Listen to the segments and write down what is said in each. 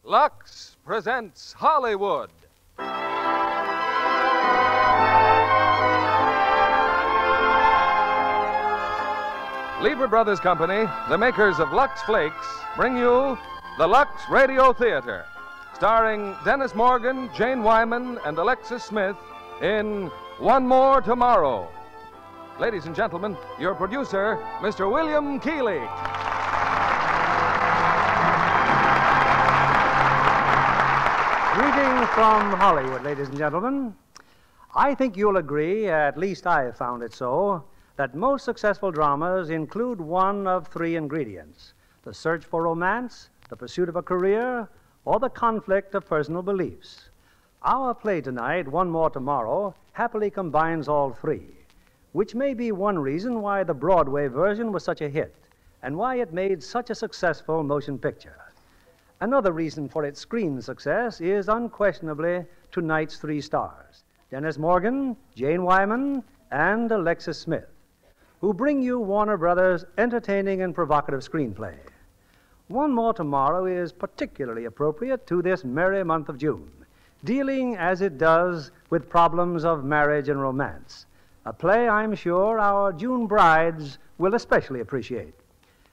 Lux presents Hollywood. Lever Brothers Company, the makers of Lux Flakes, bring you the Lux Radio Theatre, starring Dennis Morgan, Jane Wyman, and Alexis Smith in One More Tomorrow. Ladies and gentlemen, your producer, Mr. William Keighley. Greetings from Hollywood, ladies and gentlemen. I think you'll agree, at least I have found it so, that most successful dramas include one of three ingredients: the search for romance, the pursuit of a career, or the conflict of personal beliefs. Our play tonight, One More Tomorrow, happily combines all three, which may be one reason why the Broadway version was such a hit and why it made such a successful motion picture. Another reason for its screen success is unquestionably tonight's three stars: Dennis Morgan, Jane Wyman, and Alexis Smith, who bring you Warner Brothers' entertaining and provocative screenplay. One More Tomorrow is particularly appropriate to this merry month of June, dealing as it does with problems of marriage and romance, a play I'm sure our June brides will especially appreciate.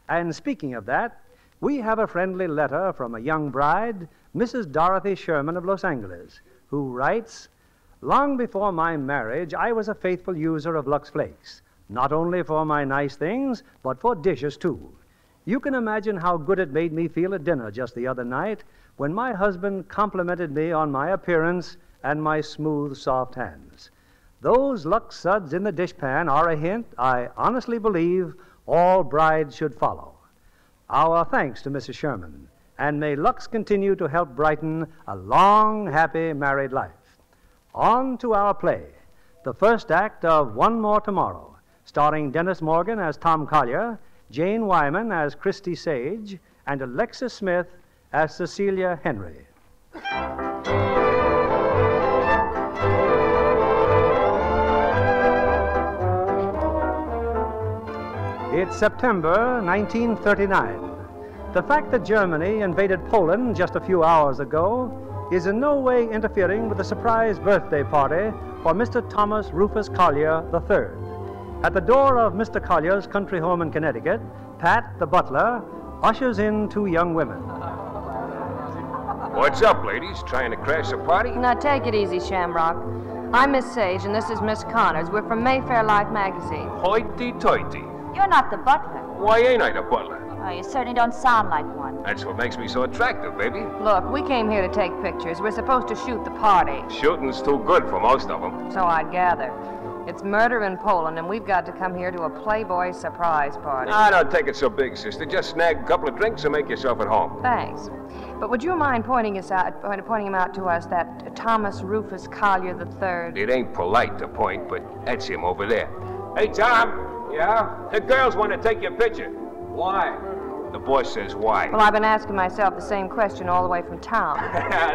And speaking of that, we have a friendly letter from a young bride, Mrs. Dorothy Sherman of Los Angeles, who writes, "Long before my marriage, I was a faithful user of Lux Flakes, not only for my nice things, but for dishes, too. You can imagine how good it made me feel at dinner just the other night when my husband complimented me on my appearance and my smooth, soft hands. Those Lux suds in the dishpan are a hint I honestly believe all brides should follow. Our thanks to Mrs. Sherman, and may Lux continue to help brighten a long, happy married life." On to our play, the first act of One More Tomorrow, starring Dennis Morgan as Tom Collier, Jane Wyman as Christie Sage, and Alexis Smith as Cecilia Henry. It's September 1939. The fact that Germany invaded Poland just a few hours ago is in no way interfering with the surprise birthday party for Mr. Thomas Rufus Collier III. At the door of Mr. Collier's country home in Connecticut, Pat, the butler, ushers in two young women. What's up, ladies? Trying to crash the party? Now, take it easy, Shamrock. I'm Miss Sage, and this is Miss Connors. We're from Mayfair Life magazine. Hoity-toity. You're not the butler. Why ain't I the butler? Oh, you certainly don't sound like one. That's what makes me so attractive, baby. Look, we came here to take pictures. We're supposed to shoot the party. Shooting's too good for most of them. So I gather. It's murder in Poland, and we've got to come here to a Playboy surprise party. I don't take it so big, sister. Just snag a couple of drinks and make yourself at home. Thanks. But would you mind pointing him out to us, that Thomas Rufus Collier III? It ain't polite to point, but that's him over there. Hey, Tom. Yeah? The girls want to take your picture. Why? The boss says why. Well, I've been asking myself the same question all the way from town.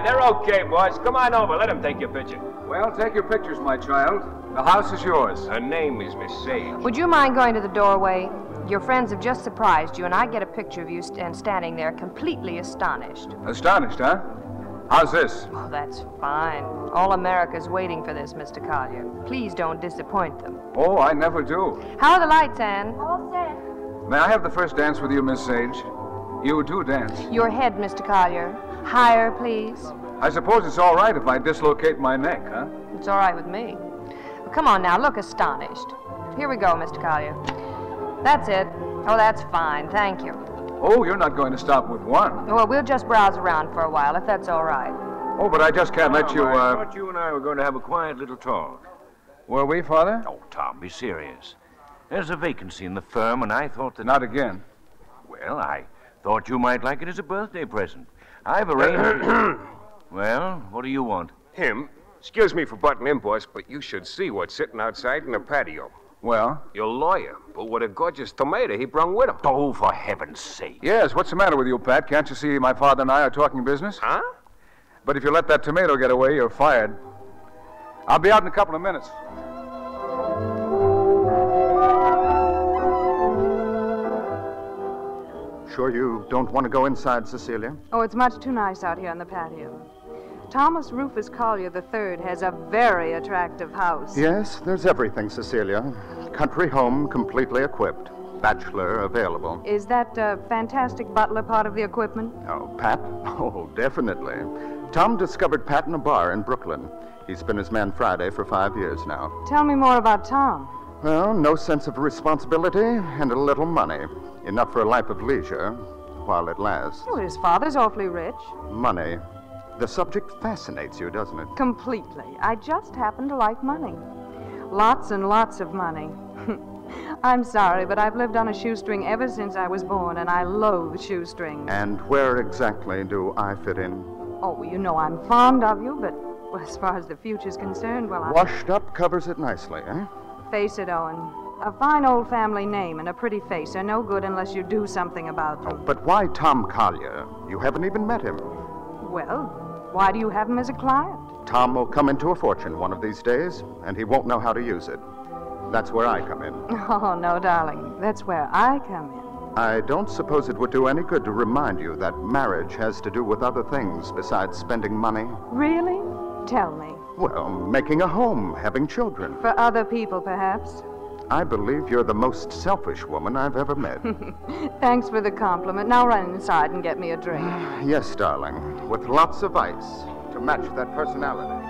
They're okay, boss. Come on over. Let them take your picture. Well, take your pictures, my child. The house is yours. Her name is Miss Sage. Would you mind going to the doorway? Your friends have just surprised you, and I get a picture of you standing there completely astonished. Astonished, huh? How's this? Oh, that's fine. All America's waiting for this, Mr. Collier. Please don't disappoint them. Oh, I never do. How are the lights, Anne? All set. May I have the first dance with you, Miss Sage? You do dance. Your head, Mr. Collier. Higher, please. I suppose it's all right if I dislocate my neck, huh? It's all right with me. Well, come on now, look astonished. Here we go, Mr. Collier. That's it. Oh, that's fine. Thank you. Oh, you're not going to stop with one. Well, we'll just browse around for a while, if that's all right. Oh, but I just can't let you, I thought you and I were going to have a quiet little talk. Were we, Father? Oh, Tom, be serious. There's a vacancy in the firm, and I thought that... Not again. Well, I thought you might like it as a birthday present. I've arranged... Well, what do you want? Him? Excuse me for butting in, boss, but you should see what's sitting outside in the patio. Well? Your lawyer, but with a gorgeous tomato he brung with him. Oh, for heaven's sake. Yes, what's the matter with you, Pat? Can't you see my father and I are talking business? Huh? But if you let that tomato get away, you're fired. I'll be out in a couple of minutes. Sure you don't want to go inside, Cecilia? Oh, it's much too nice out here on the patio. Thomas Rufus Collier III has a very attractive house. Yes, there's everything, Cecilia. Country home, completely equipped. Bachelor available. Is that fantastic butler part of the equipment? Oh, Pat? Oh, definitely. Tom discovered Pat in a bar in Brooklyn. He's been his man Friday for 5 years now. Tell me more about Tom. Well, no sense of responsibility and a little money. Enough for a life of leisure, while it lasts. Oh, his father's awfully rich. Money. The subject fascinates you, doesn't it? Completely. I just happen to like money. Lots and lots of money. I'm sorry, but I've lived on a shoestring ever since I was born, and I loathe shoestrings. And where exactly do I fit in? Oh, you know I'm fond of you, but well, as far as the future's concerned, well, Washed up covers it nicely, eh? Face it, Owen. A fine old family name and a pretty face are no good unless you do something about them. Oh, but why Tom Collier? You haven't even met him. Well, why do you have him as a client? Tom will come into a fortune one of these days, and he won't know how to use it. That's where I come in. Oh, no, darling. That's where I come in. I don't suppose it would do any good to remind you that marriage has to do with other things besides spending money. Really? Tell me. Well, making a home, having children. For other people, perhaps? I believe you're the most selfish woman I've ever met. Thanks for the compliment. Now run inside and get me a drink. Yes, darling, with lots of ice to match that personality.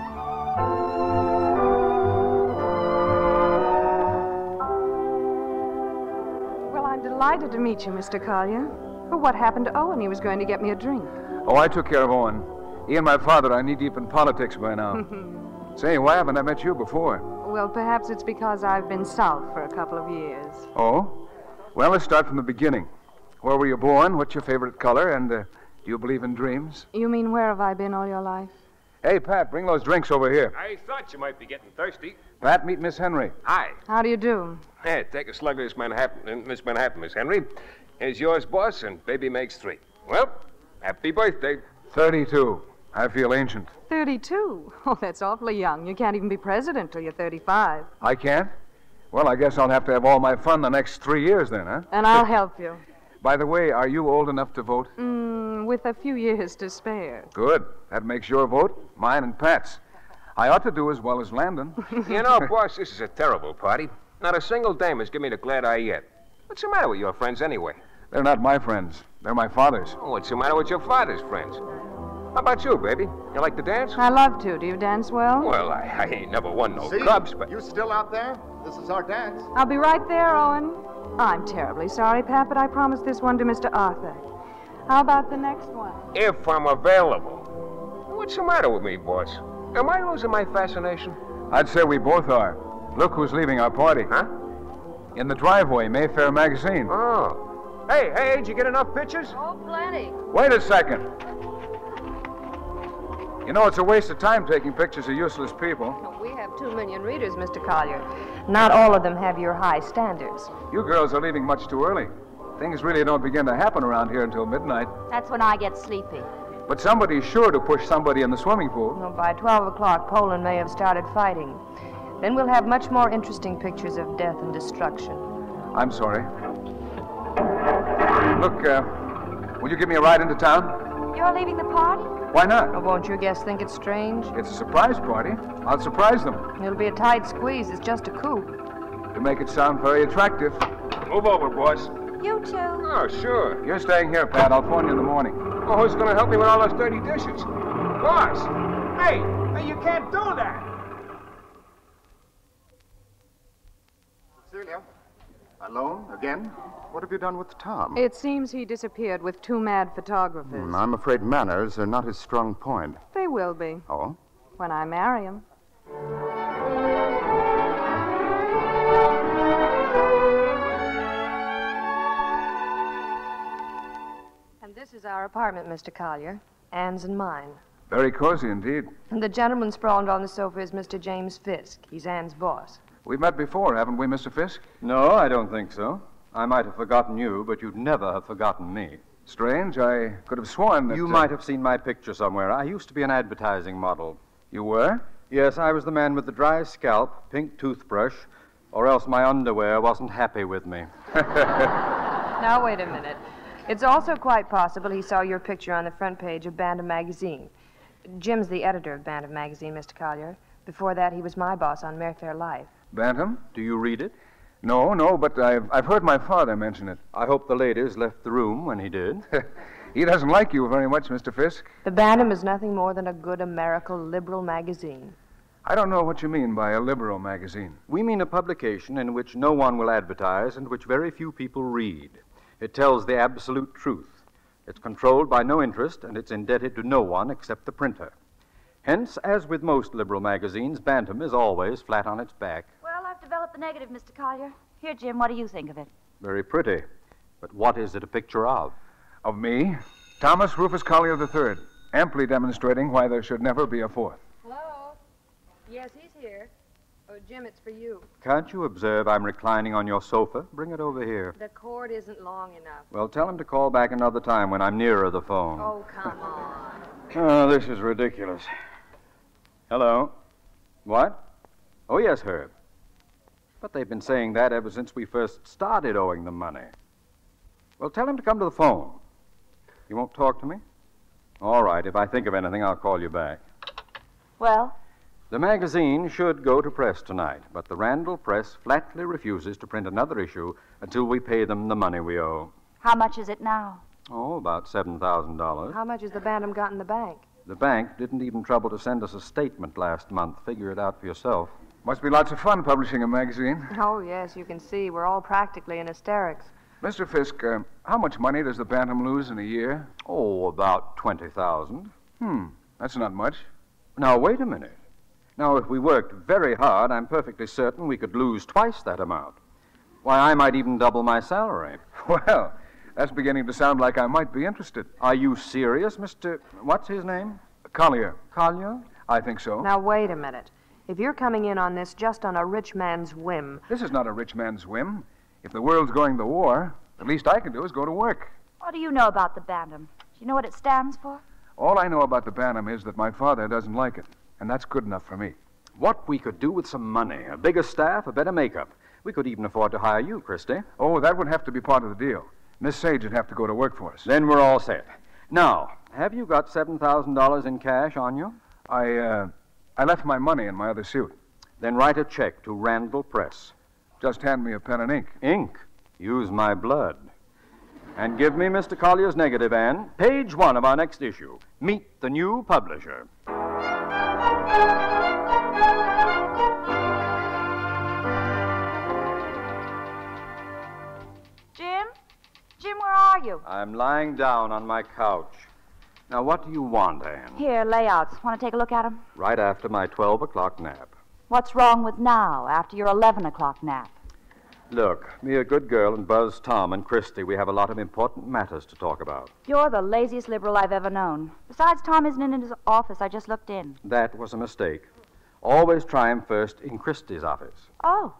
Well, I'm delighted to meet you, Mr. Collier. But what happened to Owen? He was going to get me a drink. Oh, I took care of Owen. He and my father are knee-deep in politics by now. Say, why haven't I met you before? Well, perhaps it's because I've been south for a couple of years. Oh? Well, let's start from the beginning. Where were you born? What's your favorite color? And do you believe in dreams? You mean where have I been all your life? Hey, Pat, bring those drinks over here. I thought you might be getting thirsty. Pat, meet Miss Henry. Hi. How do you do? Hey, take a slug of this Manhattan, Miss Henry. Here's yours, boss, and baby makes 3. Well, happy birthday. 32. I feel ancient. 32? Oh, that's awfully young. You can't even be president till you're 35. I can't? Well, I guess I'll have to have all my fun the next 3 years then, huh? And I'll help you. By the way, are you old enough to vote? With a few years to spare. Good. That makes your vote mine and Pat's. I ought to do as well as Landon. You know, boss, this is a terrible party. Not a single dame has given me the glad eye yet. What's the matter with your friends anyway? They're not my friends. They're my father's. Oh, what's the matter with your father's friends? How about you, baby? You like to dance? I love to. Do you dance well? Well, I ain't never won no See? clubs, but... You still out there? This is our dance. I'll be right there, Owen. I'm terribly sorry, Pat, but I promised this one to Mr. Arthur. How about the next one? If I'm available. What's the matter with me, boss? Am I losing my fascination? I'd say we both are. Look who's leaving our party. Huh? In the driveway, Mayfair magazine. Oh. Hey, did you get enough pictures? Oh, plenty. Wait a second. You know, it's a waste of time taking pictures of useless people. We have 2 million readers, Mr. Collier. Not all of them have your high standards. You girls are leaving much too early. Things really don't begin to happen around here until midnight. That's when I get sleepy. But somebody's sure to push somebody in the swimming pool. Well, by 12 o'clock, Poland may have started fighting. Then we'll have much more interesting pictures of death and destruction. I'm sorry. Look, will you give me a ride into town? You're leaving the party? Why not? Well, won't your guests think it's strange? It's a surprise party. I'll surprise them. It'll be a tight squeeze. It's just a coup. To make it sound very attractive. Move over, boss. You too. Oh, sure. You're staying here, Pat. I'll phone you in the morning. Oh, who's going to help me with all those dirty dishes? Boss! Hey, you can't do that! Cecilia? Alone? Again? What have you done with Tom? It seems he disappeared with 2 mad photographers. I'm afraid manners are not his strong point. They will be. Oh? When I marry him. And this is our apartment, Mr. Collier. Anne's and mine. Very cozy indeed. And the gentleman sprawled on the sofa is Mr. James Fisk. He's Anne's boss. We've met before, haven't we, Mr. Fisk? No, I don't think so. I might have forgotten you, but you'd never have forgotten me. Strange. I could have sworn that... You might have seen my picture somewhere. I used to be an advertising model. You were? Yes, I was the man with the dry scalp, pink toothbrush, or else my underwear wasn't happy with me. Now, wait a minute. It's also quite possible he saw your picture on the front page of Bantam magazine. Jim's the editor of Bantam magazine, Mr. Collier. Before that, he was my boss on Mayfair Life. Bantam? Do you read it? No, but I've heard my father mention it. I hope the ladies left the room when he did. He doesn't like you very much, Mr. Fisk. The Bantam is nothing more than a good American liberal magazine. I don't know what you mean by a liberal magazine. We mean a publication in which no one will advertise and which very few people read. It tells the absolute truth. It's controlled by no interest, and it's indebted to no one except the printer. Hence, as with most liberal magazines, Bantam is always flat on its back. Well, I've developed the negative, Mr. Collier. Here, Jim, what do you think of it? Very pretty. But what is it a picture of? Of me, Thomas Rufus Collier III, amply demonstrating why there should never be a fourth. Hello? Yes, he's here. Oh, Jim, it's for you. Can't you observe I'm reclining on your sofa? Bring it over here. The cord isn't long enough. Well, tell him to call back another time when I'm nearer the phone. Oh, come on. Oh, this is ridiculous. Hello? What? Oh, yes, Herb. But they've been saying that ever since we first started owing them money. Well, tell him to come to the phone. You won't talk to me? All right, if I think of anything, I'll call you back. Well? The magazine should go to press tonight, but the Randall Press flatly refuses to print another issue until we pay them the money we owe. How much is it now? Oh, about $7,000. How much has the Bantam got in the bank? The bank didn't even trouble to send us a statement last month. Figure it out for yourself. Must be lots of fun publishing a magazine. Oh, yes, you can see. We're all practically in hysterics. Mr. Fisk, how much money does the Bantam lose in a year? Oh, about $20,000. That's not much. Now, wait a minute. Now, if we worked very hard, I'm perfectly certain we could lose twice that amount. Why, I might even double my salary. Well, that's beginning to sound like I might be interested. Are you serious, Mr. What's his name? Collier. Collier? I think so. Now, wait a minute. If you're coming in on this just on a rich man's whim... This is not a rich man's whim. If the world's going to war, the least I can do is go to work. What do you know about the Bantam? Do you know what it stands for? All I know about the Bantam is that my father doesn't like it, and that's good enough for me. What we could do with some money, a bigger staff, a better makeup. We could even afford to hire you, Christie. Oh, that would have to be part of the deal. Miss Sage would have to go to work for us. Then we're all set. Now, have you got $7,000 in cash on you? I left my money in my other suit. Then write a check to Randall Press. Just hand me a pen and ink. Ink? Use my blood. And give me Mr. Collier's negative, Anne. Page 1 of our next issue. Meet the new publisher. Jim? Jim, where are you? I'm lying down on my couch. Now, what do you want, Anne? Here, layouts. Want to take a look at them? Right after my 12 o'clock nap. What's wrong with now, after your 11 o'clock nap? Look, me a good girl and Buzz, Tom, and Christie, we have a lot of important matters to talk about. You're the laziest liberal I've ever known. Besides, Tom isn't in his office. I just looked in. That was a mistake. Always try him first in Christie's office. Oh.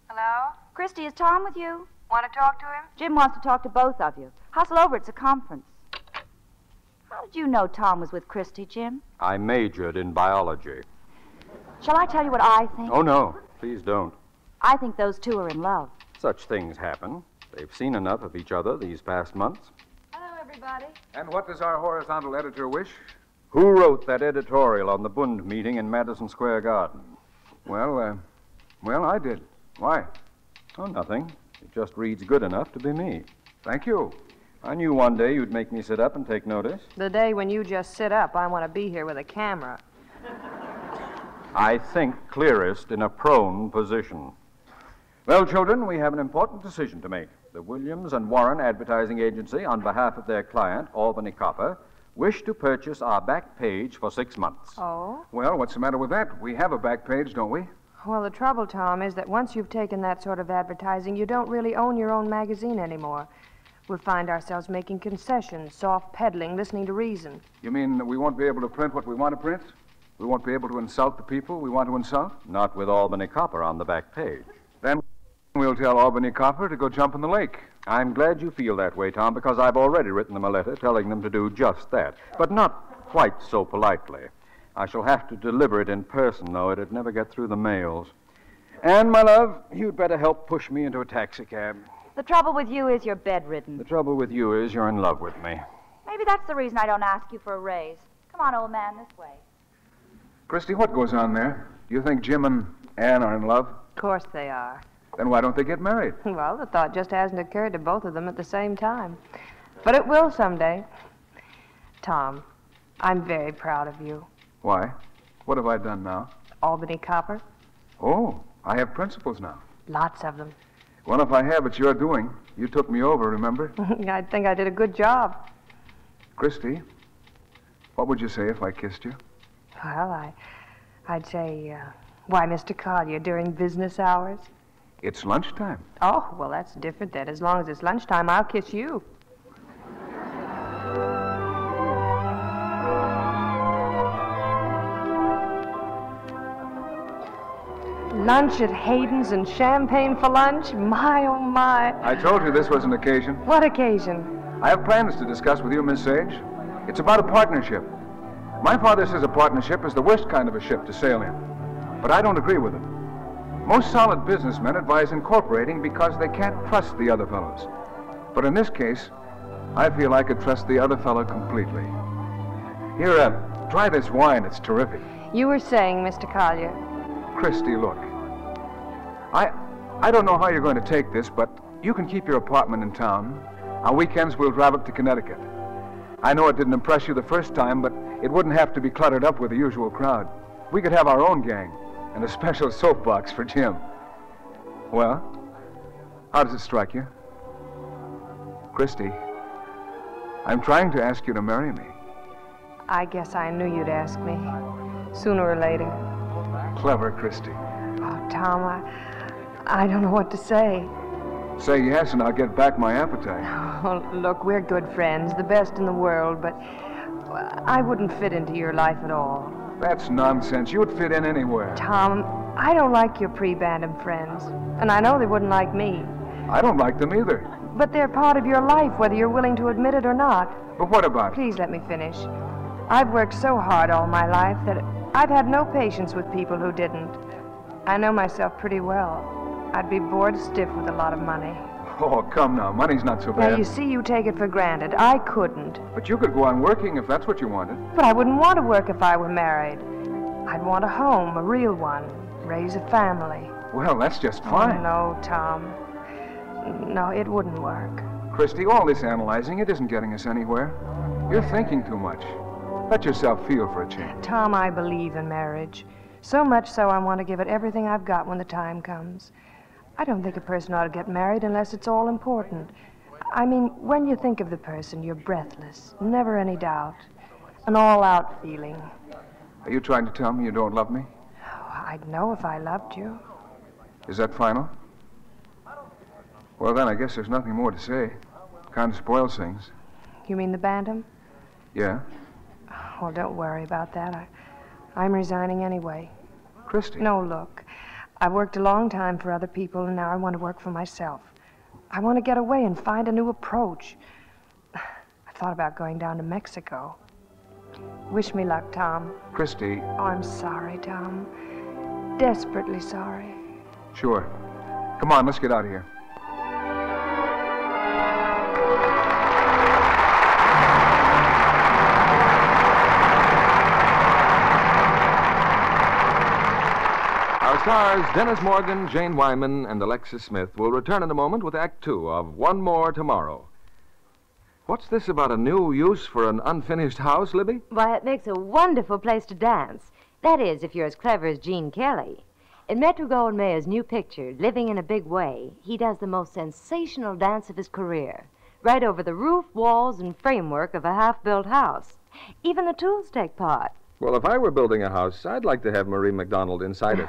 Hello? Christie, is Tom with you? Want to talk to him? Jim wants to talk to both of you. Hustle over. It's a conference. How did you know Tom was with Christie, Jim? I majored in biology. Shall I tell you what I think? Oh, no. Please don't. I think those two are in love. Such things happen. They've seen enough of each other these past months. Hello, everybody. And what does our horizontal editor wish? Who wrote that editorial on the Bund meeting in Madison Square Garden? Well, I did. Why? Oh, nothing. It just reads good enough to be me. Thank you. I knew one day you'd make me sit up and take notice. The day when you just sit up, I want to be here with a camera. I think clearest in a prone position. Well, children, we have an important decision to make. The Williams and Warren Advertising Agency, on behalf of their client, Albany Copper, wish to purchase our back page for 6 months. Oh? Well, what's the matter with that? We have a back page, don't we? Well, the trouble, Tom, is that once you've taken that sort of advertising, you don't really own your own magazine anymore. We'll find ourselves making concessions, soft peddling, listening to reason. You mean that we won't be able to print what we want to print? We won't be able to insult the people we want to insult? Not with Albany Copper on the back page. Then we'll tell Albany Copper to go jump in the lake. I'm glad you feel that way, Tom, because I've already written them a letter telling them to do just that. But not quite so politely. I shall have to deliver it in person, though. It'd never get through the mails. And, my love, you'd better help push me into a taxicab. The trouble with you is you're bedridden. The trouble with you is you're in love with me. Maybe that's the reason I don't ask you for a raise. Come on, old man, this way. Christie, what goes on there? Do you think Jim and Ann are in love? Of course they are. Then why don't they get married? Well, the thought just hasn't occurred to both of them at the same time. But it will someday. Tom, I'm very proud of you. Why? What have I done now? Albany copper? Oh, I have principles now. Lots of them. Well, if I have, it's your doing. You took me over, remember? I think I did a good job. Christie, what would you say if I kissed you? Well, I'd say, why, Mr. Collier, during business hours? It's lunchtime. Oh, well, that's different then. As long as it's lunchtime, I'll kiss you. Lunch at Hayden's and champagne for lunch? My, oh, my. I told you this was an occasion. What occasion? I have plans to discuss with you, Miss Sage. It's about a partnership. My father says a partnership is the worst kind of a ship to sail in. But I don't agree with him. Most solid businessmen advise incorporating because they can't trust the other fellows. But in this case, I feel I could trust the other fellow completely. Here, try this wine. It's terrific. You were saying, Mr. Collier. Christie, look. I don't know how you're going to take this, but you can keep your apartment in town. On weekends, we'll drive up to Connecticut. I know it didn't impress you the first time, but it wouldn't have to be cluttered up with the usual crowd. We could have our own gang and a special soapbox for Jim. Well, how does it strike you? Christie, I'm trying to ask you to marry me. I guess I knew you'd ask me, sooner or later. Clever, Christie. Oh, Tom, I don't know what to say. Say yes, and I'll get back my appetite. Oh, look, we're good friends, the best in the world, but I wouldn't fit into your life at all. That's nonsense. You'd fit in anywhere. Tom, I don't like your pre-Bantam friends, and I know they wouldn't like me. I don't like them either. But they're part of your life, whether you're willing to admit it or not. But what about it? Please let me finish. I've worked so hard all my life that I've had no patience with people who didn't. I know myself pretty well. I'd be bored stiff with a lot of money. Oh, come now. Money's not so bad. Now, you see, you take it for granted. I couldn't. But you could go on working if that's what you wanted. But I wouldn't want to work if I were married. I'd want a home, a real one. Raise a family. Well, that's just fine. Oh, no, Tom. No, it wouldn't work. Christie, all this analyzing, it isn't getting us anywhere. You're thinking too much. Let yourself feel for a change. Tom, I believe in marriage. So much so I want to give it everything I've got when the time comes. I don't think a person ought to get married unless it's all important. I mean, when you think of the person, you're breathless, never any doubt. An all-out feeling. Are you trying to tell me you don't love me? Oh, I'd know if I loved you. Is that final? Well, then I guess there's nothing more to say. Kind of spoils things. You mean the Bantam? Yeah. Well, don't worry about that. I'm resigning anyway. Christie. No, look. I've worked a long time for other people, and now I want to work for myself. I want to get away and find a new approach. I thought about going down to Mexico. Wish me luck, Tom. Christie. Oh, I'm sorry, Tom. Desperately sorry. Sure. Come on, let's get out of here. Our stars, Dennis Morgan, Jane Wyman, and Alexis Smith, will return in a moment with Act Two of One More Tomorrow. What's this about a new use for an unfinished house, Libby? Why, it makes a wonderful place to dance. That is, if you're as clever as Gene Kelly. In Metro-Goldwyn-Mayer's new picture, Living in a Big Way, he does the most sensational dance of his career. Right over the roof, walls, and framework of a half-built house. Even the tools take part. Well, if I were building a house, I'd like to have Marie McDonald inside it.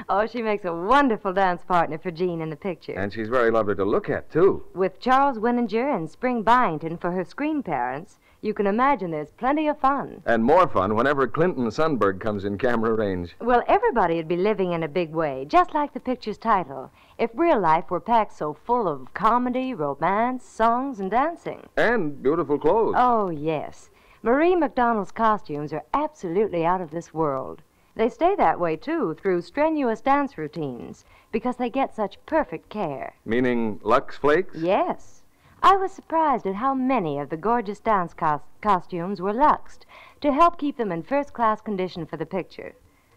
Oh, she makes a wonderful dance partner for Gene in the picture. And she's very lovely to look at, too. With Charles Winninger and Spring Byington for her screen parents, you can imagine there's plenty of fun. And more fun whenever Clinton Sundberg comes in camera range. Well, everybody would be living in a big way, just like the picture's title, if real life were packed so full of comedy, romance, songs, and dancing. And beautiful clothes. Oh, yes. Marie McDonald's costumes are absolutely out of this world. They stay that way, too, through strenuous dance routines, because they get such perfect care. Meaning Lux Flakes? Yes. I was surprised at how many of the gorgeous dance costumes were luxed to help keep them in first-class condition for the picture.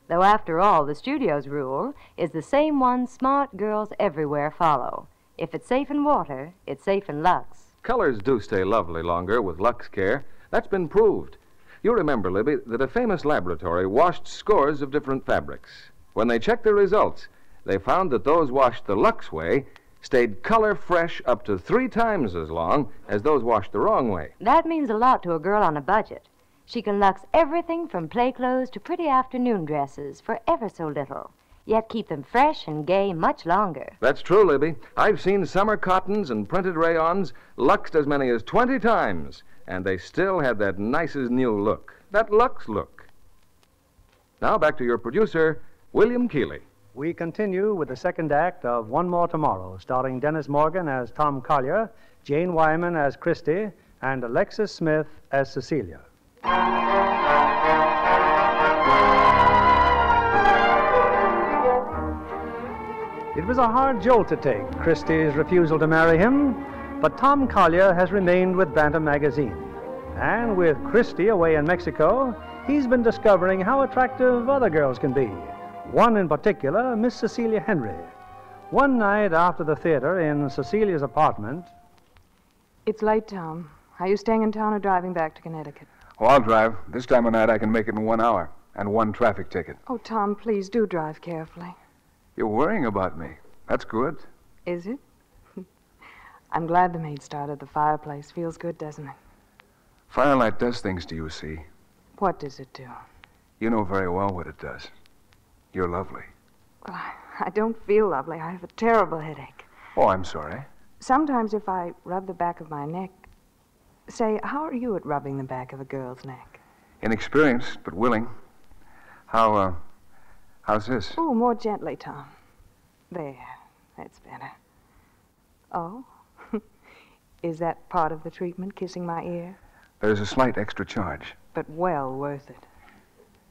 Though, after all, the studio's rule is the same one smart girls everywhere follow. If it's safe in water, it's safe in Lux. Colors do stay lovely longer with Lux Care. That's been proved. You remember, Libby, that a famous laboratory washed scores of different fabrics. When they checked the results, they found that those washed the Lux way stayed color fresh up to 3 times as long as those washed the wrong way. That means a lot to a girl on a budget. She can Lux everything from play clothes to pretty afternoon dresses for ever so little, yet keep them fresh and gay much longer. That's true, Libby. I've seen summer cottons and printed rayons luxed as many as 20 times, and they still had that nice-as-new look, that Lux look. Now back to your producer, William Keeley. We continue with the second act of One More Tomorrow, starring Dennis Morgan as Tom Collier, Jane Wyman as Christie, and Alexis Smith as Cecilia. It was a hard jolt to take, Christie's refusal to marry him, but Tom Collier has remained with Bantam magazine. And with Christie away in Mexico, he's been discovering how attractive other girls can be. One in particular, Miss Cecilia Henry. One night after the theater in Cecilia's apartment... It's late, Tom. Are you staying in town or driving back to Connecticut? Oh, I'll drive. This time of night I can make it in 1 hour and 1 traffic ticket. Oh, Tom, please do drive carefully. You're worrying about me. That's good. Is it? I'm glad the maid started the fireplace. Feels good, doesn't it? Firelight does things to you, see. What does it do? You know very well what it does. You're lovely. Well, I don't feel lovely. I have a terrible headache. Oh, I'm sorry. Sometimes if I rub the back of my neck... Say, how are you at rubbing the back of a girl's neck? Inexperienced, but willing. How's this? Oh, more gently, Tom. There. That's better. Oh? Is that part of the treatment, kissing my ear? There's a slight extra charge. But well worth it.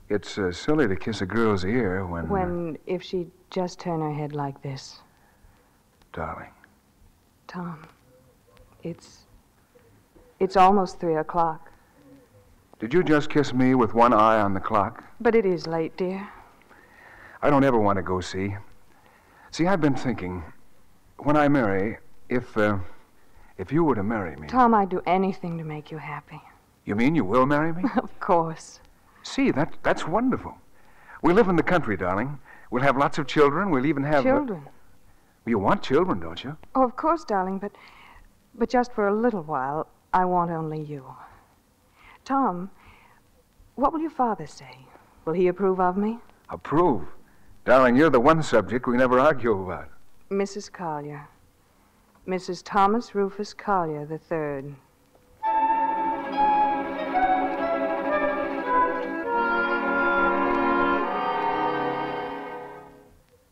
It's silly to kiss a girl's ear when... if she'd just turn her head like this. Darling. Tom, it's almost 3 o'clock. Did you just kiss me with one eye on the clock? But it is late, dear. I don't ever want to go see. See, I've been thinking, when I marry, if you were to marry me... Tom, I'd do anything to make you happy. You mean you will marry me? Of course. See, that's wonderful. We live in the country, darling. We'll have lots of children. We'll even have... Children? You want children, don't you? Oh, of course, darling, but just for a little while, I want only you. Tom, what will your father say? Will he approve of me? Approve? Darling, you're the one subject we never argue about. Mrs. Collier. Mrs. Thomas Rufus Collier III.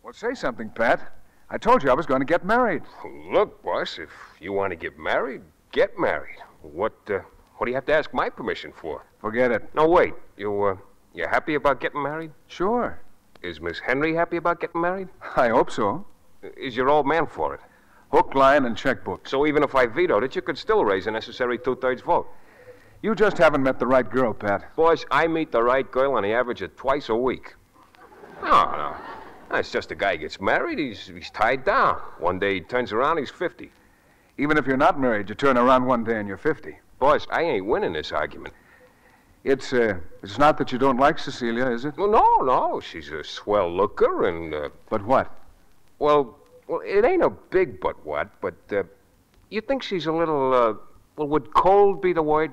Well, say something, Pat. I told you I was going to get married. Look, boss, if you want to get married, get married. What do you have to ask my permission for? Forget it. No, wait. You happy about getting married? Sure. Is Miss Henry happy about getting married? I hope so. Is your old man for it? Hook, line, and checkbook. So even if I vetoed it, you could still raise the necessary 2/3 vote. You just haven't met the right girl, Pat. Boys, I meet the right girl on the average of twice a week. No. It's just a guy gets married, he's tied down. One day he turns around, he's 50. Even if you're not married, you turn around one day and you're 50. Boys, I ain't winning this argument. It's not that you don't like Cecilia, is it? Well, no. She's a swell looker and... But what? Well, it ain't a big but what, but you think she's a little, would cold be the word?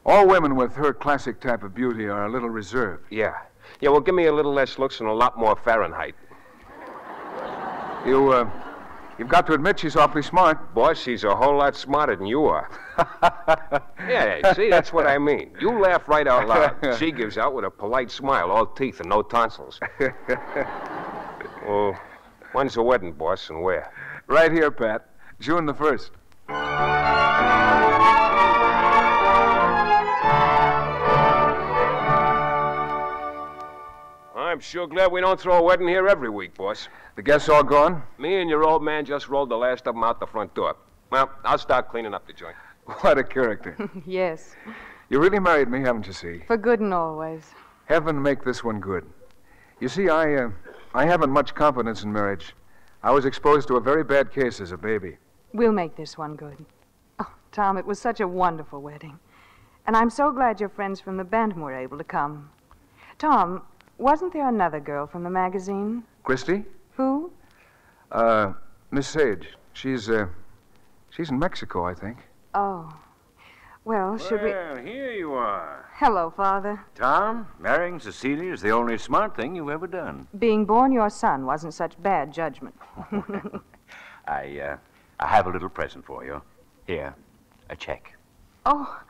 All women with her classic type of beauty are a little reserved. Yeah, well, give me a little less looks and a lot more Fahrenheit. You've got to admit she's awfully smart. Boss, she's a whole lot smarter than you are. Yeah, see, that's what I mean. You laugh right out loud. She gives out with a polite smile, all teeth and no tonsils. Well, when's the wedding, boss, and where? Right here, Pat. June the 1st. I'm sure glad we don't throw a wedding here every week, boss. The guests all gone? Me and your old man just rolled the last of them out the front door. Well, I'll start cleaning up the joint. What a character. Yes. You really married me, haven't you, see? For good and always. Heaven make this one good. You see, I haven't much confidence in marriage. I was exposed to a very bad case as a baby. We'll make this one good. Oh, Tom, it was such a wonderful wedding. And I'm so glad your friends from the Bantam were able to come. Tom, wasn't there another girl from the magazine? Christie? Who? Miss Sage. She's in Mexico, I think. Oh. Well, should we... Well, here you are. Hello, Father. Tom, marrying Cecilia is the only smart thing you've ever done. Being born your son wasn't such bad judgment. I have a little present for you. Here, a check. Oh,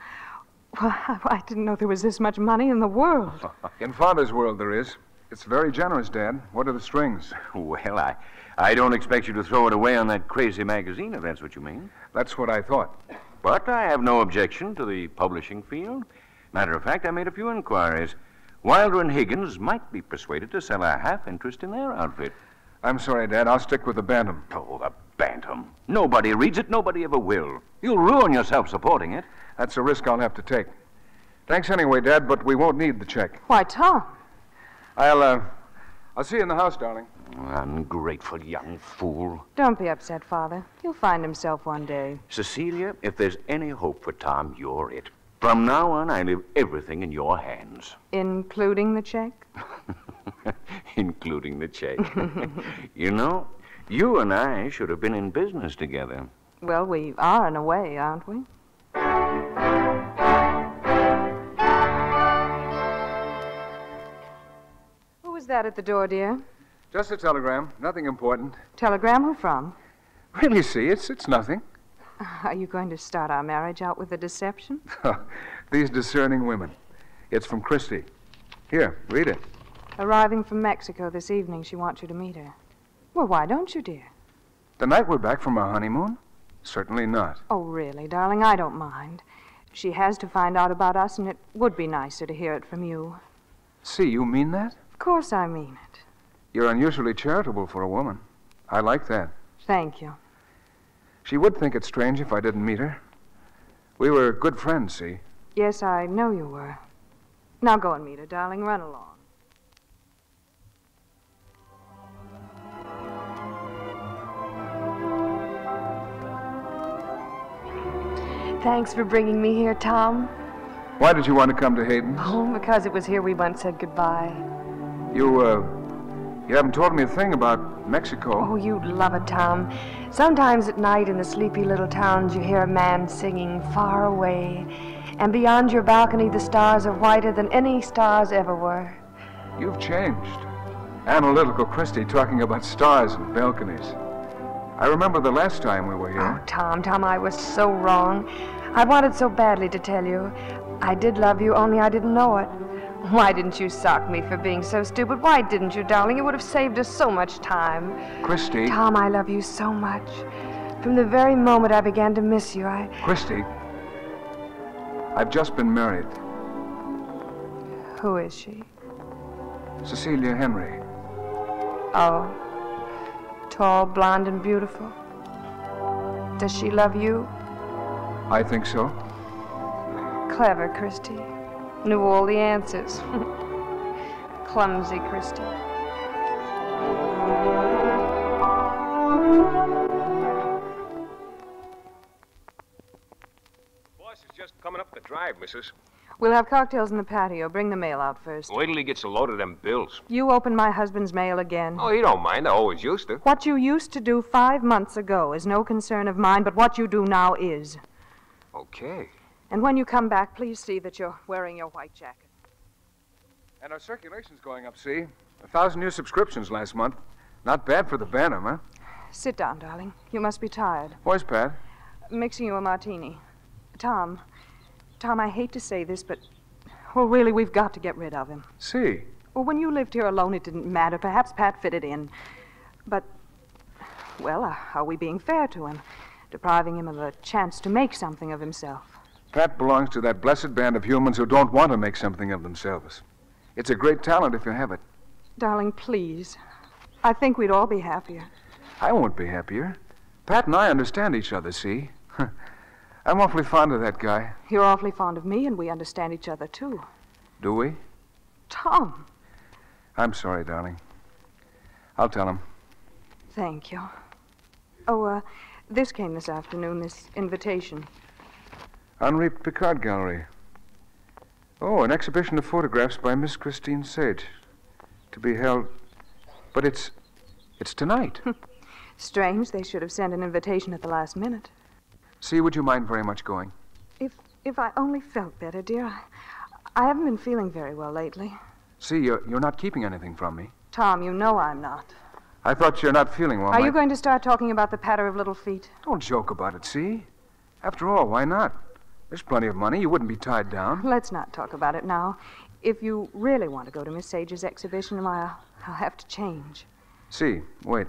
well, I didn't know there was this much money in the world. In Father's world, there is. It's very generous, Dad. What are the strings? Well, I don't expect you to throw it away on that crazy magazine, if that's what you mean. That's what I thought. But I have no objection to the publishing field. Matter of fact, I made a few inquiries. Wilder and Higgins might be persuaded to sell a half interest in their outfit. I'm sorry, Dad. I'll stick with the Bantam. Oh, the Bantam. Nobody reads it. Nobody ever will. You'll ruin yourself supporting it. That's a risk I'll have to take. Thanks anyway, Dad, but we won't need the check. Why, Tom? I'll see you in the house, darling. Ungrateful young fool. Don't be upset, Father. He'll find himself one day. Cecilia, if there's any hope for Tom, you're it. From now on, I leave everything in your hands. Including the check? Including the check. You know, you and I should have been in business together. Well, we are in a way, aren't we? Who was that at the door, dear? Just a telegram. Nothing important. Telegram? Who from? Really, see, it's nothing. Are you going to start our marriage out with a deception? These discerning women. It's from Christie. Here, read it. Arriving from Mexico this evening, she wants you to meet her. Well, why don't you, dear? The night we're back from our honeymoon? Certainly not. Oh, really, darling, I don't mind. She has to find out about us, and it would be nicer to hear it from you. See, you mean that? Of course I mean it. You're unusually charitable for a woman. I like that. Thank you. She would think it strange if I didn't meet her. We were good friends, see? Yes, I know you were. Now go and meet her, darling. Run along. Thanks for bringing me here, Tom. Why did you want to come to Hayden's? Oh, because it was here we once said goodbye. You haven't told me a thing about Mexico. Oh, you'd love it, Tom. Sometimes at night in the sleepy little towns you hear a man singing far away, and beyond your balcony the stars are whiter than any stars ever were. You've changed. Analytical Christie talking about stars and balconies. I remember the last time we were here. Oh, Tom, I was so wrong. I wanted so badly to tell you. I did love you, only I didn't know it. Why didn't you sock me for being so stupid? Why didn't you, darling? It would have saved us so much time. Christie. Tom, I love you so much. From the very moment I began to miss you, Christie, I've just been married. Who is she? Cecilia Henry. Oh. Tall, blonde, and beautiful. Does she love you? I think so. Clever, Christie. Knew all the answers. Clumsy Christie. Boss is just coming up the drive, missus. We'll have cocktails in the patio. Bring the mail out first. Wait till he gets a load of them bills. You open my husband's mail again. Oh, he don't mind. I always used to. What you used to do 5 months ago is no concern of mine, but what you do now is. Okay. And when you come back, please see that you're wearing your white jacket. And our circulation's going up, see? 1,000 new subscriptions last month. Not bad for the Bantam, huh? Sit down, darling. You must be tired. Where's Pat? Mixing you a martini. Tom, I hate to say this, but, well, really, we've got to get rid of him. See? Well, when you lived here alone, it didn't matter. Perhaps Pat fitted in. But, well, are we being fair to him? Depriving him of a chance to make something of himself? Pat belongs to that blessed band of humans who don't want to make something of themselves. It's a great talent if you have it. Darling, please. I think we'd all be happier. I won't be happier. Pat and I understand each other, see? I'm awfully fond of that guy. You're awfully fond of me, and we understand each other, too. Do we? Tom. I'm sorry, darling. I'll tell him. Thank you. Oh, this came this afternoon, this invitation. Henri Picard Gallery. Oh, an exhibition of photographs by Miss Christie Sage. To be held... But it's tonight. Strange, they should have sent an invitation at the last minute. See, would you mind very much going? If I only felt better, dear. I haven't been feeling very well lately. See, you're not keeping anything from me. Tom, you know I'm not. I thought you're not feeling well. Are you going to start talking about the patter of little feet? Don't joke about it, see? After all, why not? There's plenty of money. You wouldn't be tied down. Let's not talk about it now. If you really want to go to Miss Sage's exhibition, I'll have to change. See, wait.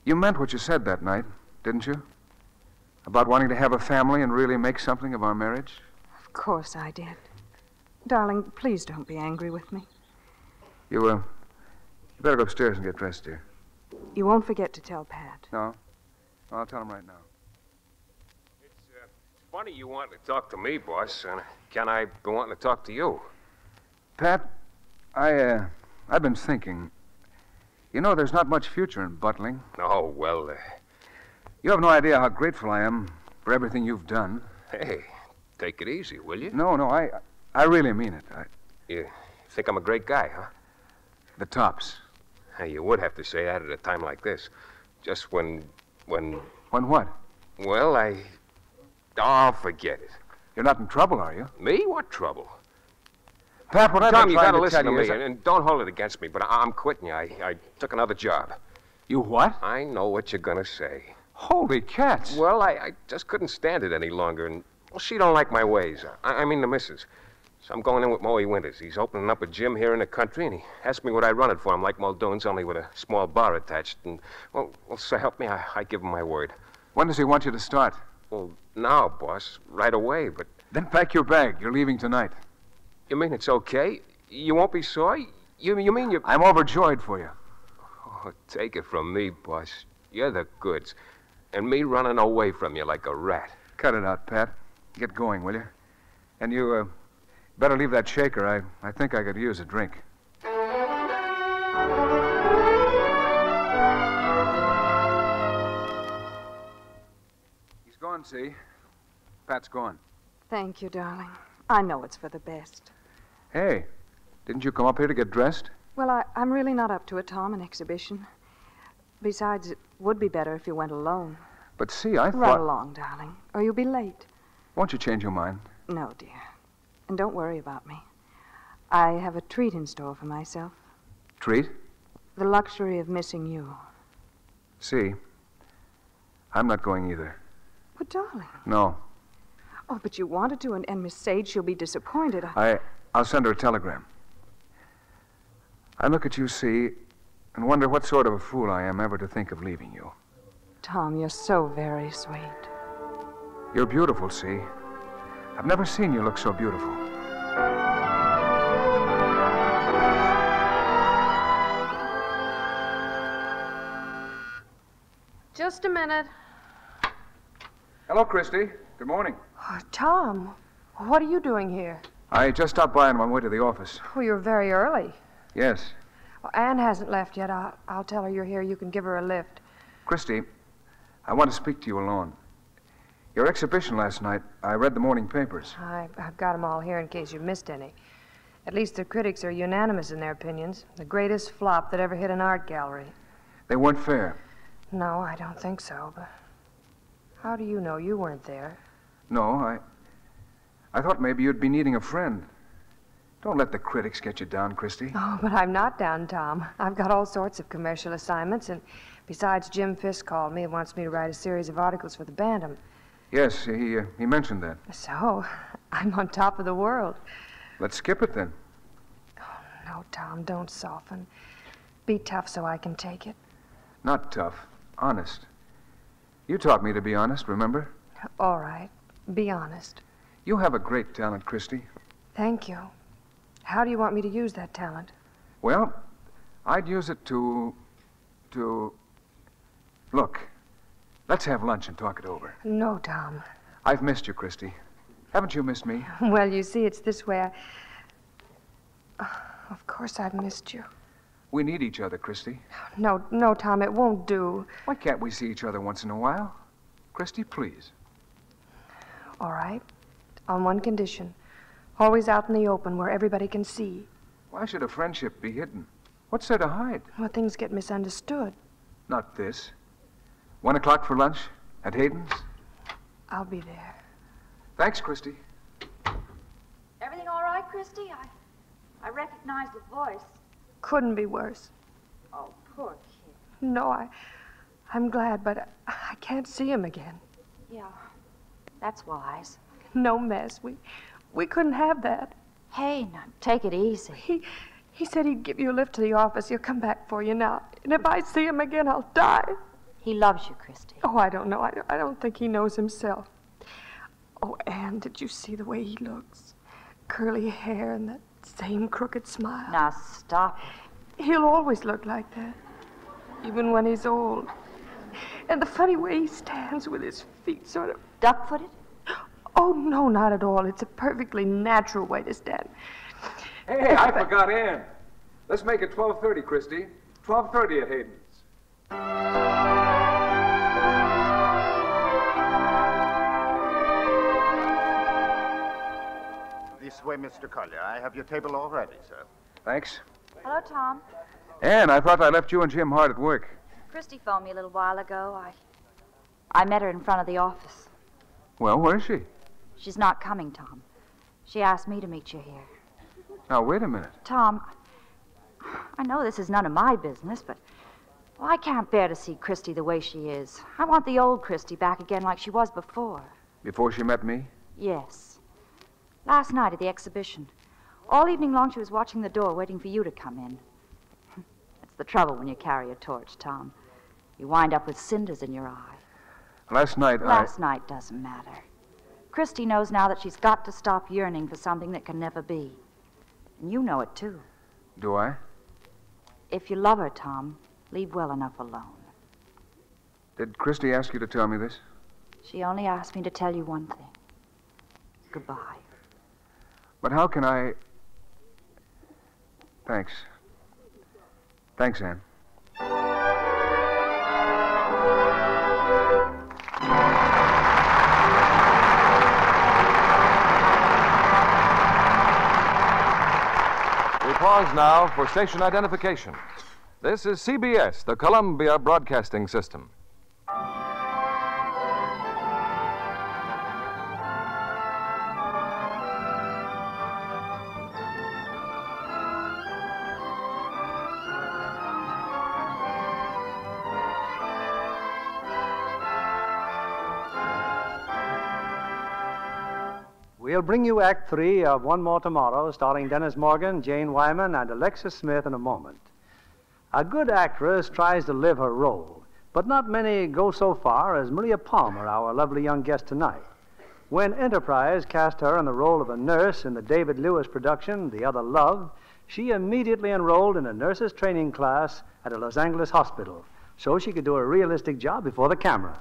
You meant what you said that night, didn't you? About wanting to have a family and really make something of our marriage? Of course I did. Darling, please don't be angry with me. You better go upstairs and get dressed, dear. You won't forget to tell Pat. No? I'll tell him right now. It's funny you want to talk to me, boss, and can I be wanting to talk to you? Pat, I've been thinking. You know, there's not much future in butling. Oh, well, You have no idea how grateful I am for everything you've done. Hey, take it easy, will you? No, I really mean it. You think I'm a great guy, huh? The tops. Hey, you would have to say that at a time like this. Just when... When what? Well, Oh, forget it. You're not in trouble, are you? Me? What trouble? Pat, what I've Tom, been you trying gotta to listen tell to you me, is and don't hold it against me, but I'm quitting you. I took another job. You what? I know what you're gonna say. Holy cats. Well, I just couldn't stand it any longer, and, well, she don't like my ways. I mean the missus. So I'm going in with Moe Winters. He's opening up a gym here in the country, and he asked me would I run it for him like Muldoon's, only with a small bar attached. And, well, so help me, I give him my word. When does he want you to start? Well, now, boss, right away, but... Then pack your bag. You're leaving tonight. You mean it's okay? You won't be sore? You mean you... I'm overjoyed for you. Oh, take it from me, boss. You're the goods. And me running away from you like a rat. Cut it out, Pat. Get going, will you? And you, better leave that shaker. I think I could use a drink. He's gone, see? Pat's gone. Thank you, darling. I know it's for the best. Hey, didn't you come up here to get dressed? Well, I'm really not up to it, Tom, an exhibition. Besides, it would be better if you went alone. But see, I thought... Run along, darling, or you'll be late. Won't you change your mind? No, dear. And don't worry about me. I have a treat in store for myself. Treat? The luxury of missing you. See, I'm not going either. But, darling... No. Oh, but you wanted to, and Miss Sage, she'll be disappointed. I'll send her a telegram. I look at you, see, and wonder what sort of a fool I am ever to think of leaving you. Tom, you're so very sweet. You're beautiful, see. I've never seen you look so beautiful. Just a minute. Hello, Christie. Good morning. Oh, Tom, what are you doing here? I just stopped by on my way to the office. Oh, you're very early. Yes. Well, Anne hasn't left yet. I'll tell her you're here. You can give her a lift. Christie, I want to speak to you alone. Your exhibition last night, I read the morning papers. I've got them all here in case you missed any. At least the critics are unanimous in their opinions. The greatest flop that ever hit an art gallery. They weren't fair. No, I don't think so, but how do you know? You weren't there. No, I thought maybe you'd be needing a friend. Don't let the critics get you down, Christie. Oh, but I'm not down, Tom. I've got all sorts of commercial assignments, and besides, Jim Fisk called me and wants me to write a series of articles for the Bantam. Yes, he mentioned that. So, I'm on top of the world. Let's skip it, then. Oh, no, Tom, don't soften. Be tough so I can take it. Not tough. Honest. You taught me to be honest, remember? All right. Be honest. You have a great talent, Christie. Thank you. How do you want me to use that talent? Well, I'd use it to... Look, let's have lunch and talk it over. No, Tom. I've missed you, Christie. Haven't you missed me? Well, you see, it's this way. Of course I've missed you. We need each other, Christie. No, Tom, it won't do. Why can't we see each other once in a while? Christie, please. All right. On one condition. Always out in the open where everybody can see. Why should a friendship be hidden? What's there to hide? Well, things get misunderstood. Not this. 1 o'clock for lunch at Hayden's? I'll be there. Thanks, Christie. Everything all right, Christie? I recognize the voice. Couldn't be worse. Oh, poor kid. No, I'm glad, but I can't see him again. Yeah, that's wise. No mess. We couldn't have that. Hey, now, take it easy. He said he'd give you a lift to the office. He'll come back for you now. And if I see him again, I'll die. He loves you, Christie. Oh, I don't know. I don't think he knows himself. Oh, Anne, did you see the way he looks? Curly hair and that same crooked smile. Now, stop it. He'll always look like that, even when he's old. And the funny way he stands with his feet sort of... Duck-footed? Oh, no, not at all. It's a perfectly natural way to stand. Hey, I forgot Ann. Let's make it 12:30, Christie. 12:30 at Hayden's. This way, Mr. Collier. I have your table all ready, sir. Thanks. Hello, Tom. Ann, I thought I left you and Jim hard at work. Christie phoned me a little while ago. I met her in front of the office. Well, where is she? She's not coming, Tom. She asked me to meet you here. Now, wait a minute. Tom, I know this is none of my business, but I can't bear to see Christie the way she is. I want the old Christie back again like she was before. Before she met me? Yes. Last night at the exhibition. All evening long she was watching the door, waiting for you to come in. That's the trouble when you carry a torch, Tom. You wind up with cinders in your eye. Last night doesn't matter. Christie knows now that she's got to stop yearning for something that can never be. And you know it, too. Do I? If you love her, Tom, leave well enough alone. Did Christie ask you to tell me this? She only asked me to tell you one thing. Goodbye. But how can I... Thanks. Thanks, Ann. We pause now for station identification. This is CBS, the Columbia Broadcasting System. We'll bring you Act 3 of One More Tomorrow, starring Dennis Morgan, Jane Wyman, and Alexis Smith in a moment. A good actress tries to live her role, but not many go so far as Maria Palmer, our lovely young guest tonight. When Enterprise cast her in the role of a nurse in the David Lewis production, The Other Love, she immediately enrolled in a nurse's training class at a Los Angeles hospital so she could do a realistic job before the camera.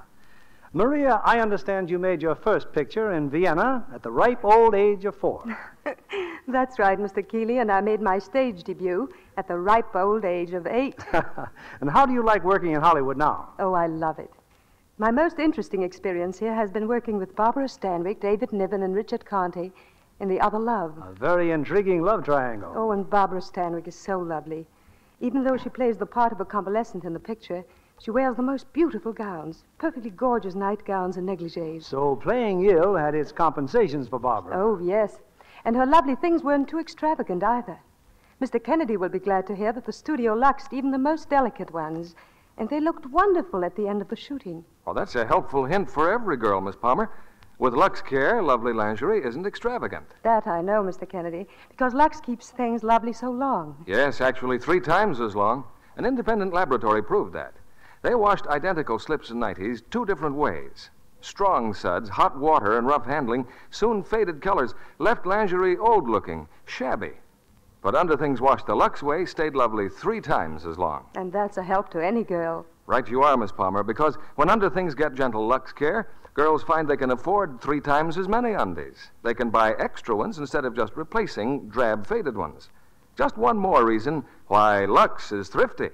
Maria, I understand you made your first picture in Vienna at the ripe old age of 4. That's right, Mr. Keeley, and I made my stage debut at the ripe old age of 8. And how do you like working in Hollywood now? Oh, I love it. My most interesting experience here has been working with Barbara Stanwyck, David Niven, and Richard Conte in The Other Love. A very intriguing love triangle. Oh, and Barbara Stanwyck is so lovely. Even though she plays the part of a convalescent in the picture, she wears the most beautiful gowns, perfectly gorgeous nightgowns and negligees. So playing ill had its compensations for Barbara. Oh, yes. And her lovely things weren't too extravagant either. Mr. Kennedy will be glad to hear that the studio luxed even the most delicate ones, and they looked wonderful at the end of the shooting. Well, that's a helpful hint for every girl, Miss Palmer. With Lux Care, lovely lingerie isn't extravagant. That I know, Mr. Kennedy, because Lux keeps things lovely so long. Yes, actually 3 times as long. An independent laboratory proved that. They washed identical slips and nighties 2 different ways. Strong suds, hot water, and rough handling soon faded colors, left lingerie old-looking, shabby. But Underthings washed the Lux way stayed lovely 3 times as long. And that's a help to any girl. Right you are, Miss Palmer, because when Underthings get gentle Lux care, girls find they can afford 3 times as many undies. They can buy extra ones instead of just replacing drab, faded ones. Just one more reason why Lux is thrifty.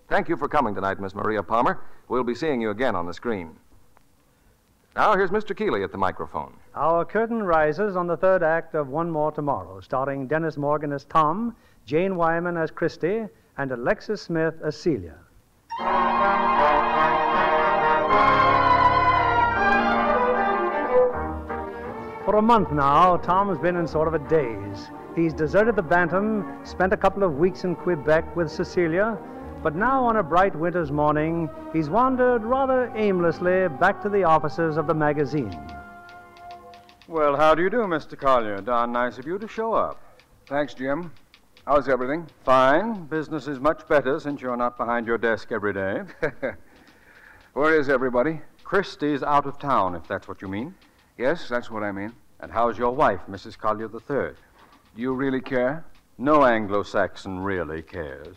Thank you for coming tonight, Miss Maria Palmer. We'll be seeing you again on the screen. Now, here's Mr. Keeley at the microphone. Our curtain rises on the 3rd act of One More Tomorrow, starring Dennis Morgan as Tom, Jane Wyman as Christie, and Alexis Smith as Celia. For a month now, Tom's been in sort of a daze. He's deserted the Bantam, spent a couple of weeks in Quebec with Cecilia, but now on a bright winter's morning, he's wandered rather aimlessly back to the offices of the magazine. Well, how do you do, Mr. Collier? Darn nice of you to show up. Thanks, Jim. How's everything? Fine. Business is much better since you're not behind your desk every day. Where is everybody? Christie's out of town, if that's what you mean. Yes, that's what I mean. And how's your wife, Mrs. Collier III? Do you really care? No Anglo-Saxon really cares.